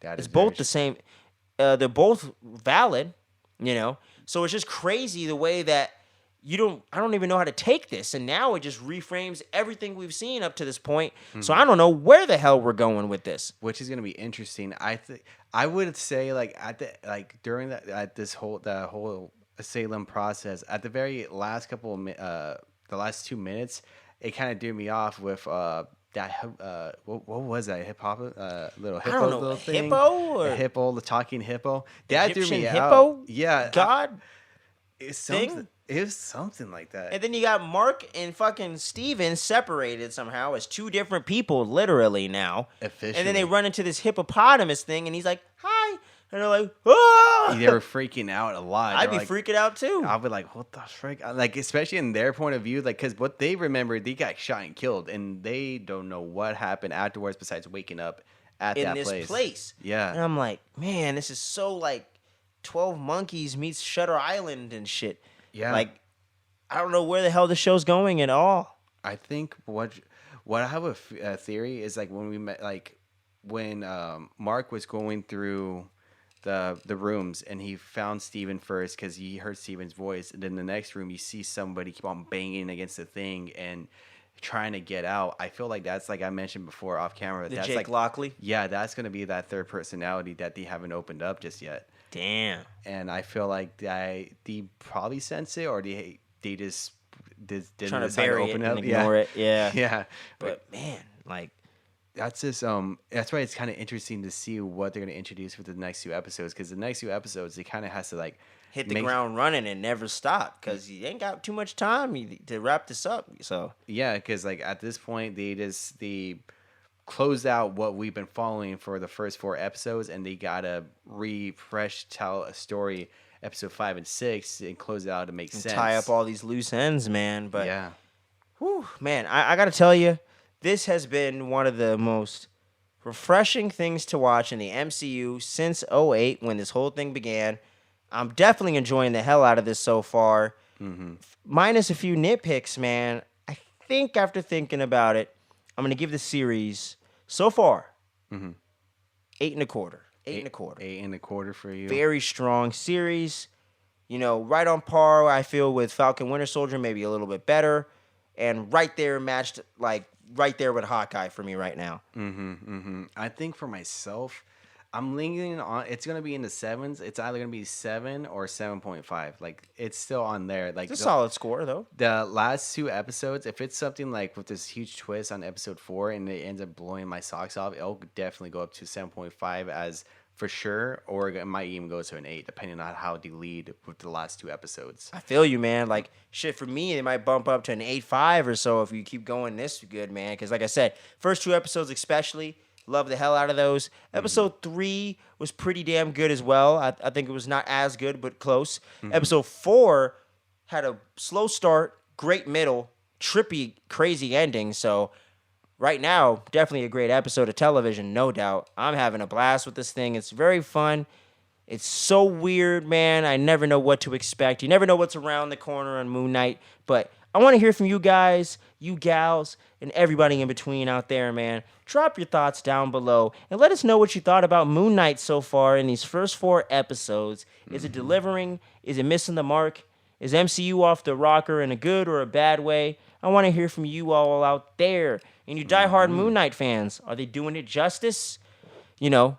It's both the same. They're both valid, you know. So it's just crazy the way that I don't even know how to take this. And now it just reframes everything we've seen up to this point. So I don't know where the hell we're going with this. Which is going to be interesting. I would say during the whole Salem process, at the very last the last 2 minutes, it kind of threw me off with that what was that hip hop little hippo, I don't know, little thing? Hippo, the talking hippo. That Egyptian threw me hippo? out. Yeah, God. It's something. It was something like that. And then you got Mark and fucking Steven separated somehow as two different people, literally now. Officially. And then they run into this hippopotamus thing, and he's like, "Hi," and they're like, "Ah!" They were freaking out a lot. I'd be freaking out too. I'll be like, "What the frick?" Like, especially in their point of view, like, because what they remember, they got shot and killed, and they don't know what happened afterwards besides waking up at that place. Yeah. And I'm like, man, this is so like 12 Monkeys meets Shutter Island and shit. Yeah. Like, I don't know where the hell the show's going at all. I think what I have a theory is, like, when we met, like when Mark was going through the rooms, and he found Steven first because he heard Steven's voice, and then the next room you see somebody keep on banging against the thing and trying to get out. I feel like that's like I mentioned before off camera. That's Jake like Lockley? Yeah, that's gonna be that third personality that they haven't opened up just yet. Damn. And I feel like they probably sense it, or they just didn't trying decide to open it up. and ignore it. Yeah. Yeah. But man, like that's just that's why it's kind of interesting to see what they're gonna introduce with the next 2 episodes, because the next 2 episodes it kind of has to like hit the ground running and never stop, because you ain't got too much time to wrap this up. So yeah, because like at this point they closed out what we've been following for the first 4 episodes, and they gotta tell a story episode 5 and 6 and close it out to make sense. Tie up all these loose ends, man. But yeah, whew, man, I gotta tell you, this has been one of the most refreshing things to watch in the MCU since 2008 when this whole thing began. I'm definitely enjoying the hell out of this so far. Mm-hmm. Minus a few nitpicks, man. I think after thinking about it, I'm going to give the series, so far, 8.25. 8.25. 8.25 for you. Very strong series. You know, right on par, I feel, with Falcon Winter Soldier, maybe a little bit better. And right there matched, like, right there with Hawkeye for me right now. I think for myself, I'm leaning on, it's going to be in the 7s. It's either going to be 7 or 7.5. Like, it's still on there. Like, it's a solid score, though. The last 2 episodes, if it's something like with this huge twist on episode 4 and it ends up blowing my socks off, it'll definitely go up to 7.5 as for sure, or it might even go to an 8, depending on how they lead with the last 2 episodes. I feel you, man. Like, shit, for me, it might bump up to an 8.5 or so if you keep going this good, man. Because, like I said, first 2 episodes especially, love the hell out of those. Episode 3 was pretty damn good as well. I think it was not as good, but close. Episode 4 had a slow start, great middle, trippy, crazy ending. So right now, definitely a great episode of television, no doubt. I'm having a blast with this thing. It's very fun. It's so weird, man. I never know what to expect. You never know what's around the corner on Moon Knight. But I want to hear from you guys, you gals, and everybody in between out there, man. Drop your thoughts down below and let us know what you thought about Moon Knight so far in these first 4 episodes. Is it delivering? Is it missing the mark? Is MCU off the rocker in a good or a bad way? I want to hear from you all out there. And you diehard Moon Knight fans, are they doing it justice? You know,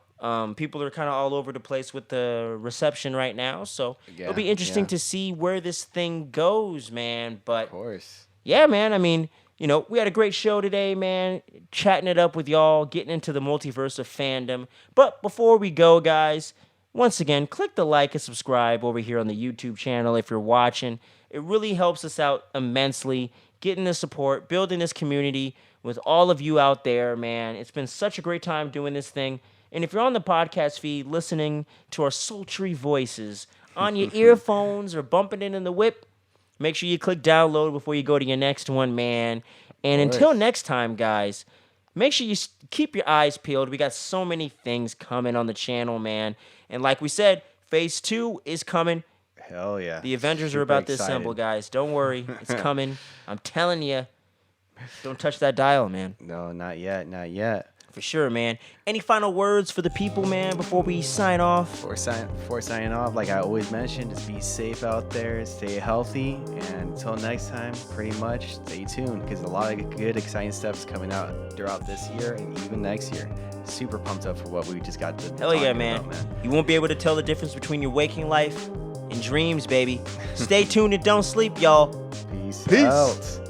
people are kind of all over the place with the reception right now. So it'll be interesting to see where this thing goes, man. But of course. Yeah, man. I mean, you know, we had a great show today, man. Chatting it up with y'all, getting into the multiverse of fandom. But before we go, guys, once again, click the like and subscribe over here on the YouTube channel if you're watching. It really helps us out immensely, getting the support, building this community with all of you out there, man. It's been such a great time doing this thing. And if you're on the podcast feed listening to our sultry voices on your earphones or bumping it in the whip, make sure you click download before you go to your next one, man. And until next time, guys, make sure you keep your eyes peeled. We got so many things coming on the channel, man. And like we said, Phase 2 is coming. Hell yeah. The Avengers are about to assemble, guys. Don't worry. It's coming. I'm telling you. Don't touch that dial, man. No, not yet. Not yet. For sure, man. Any final words for the people, man, before we sign off? Before signing off, like I always mention, just be safe out there, stay healthy, and until next time, pretty much stay tuned, because a lot of good, exciting stuff is coming out throughout this year and even next year. Super pumped up for what we just got to Hell yeah, man. You won't be able to tell the difference between your waking life and dreams, baby. Stay tuned and don't sleep, y'all. Peace out.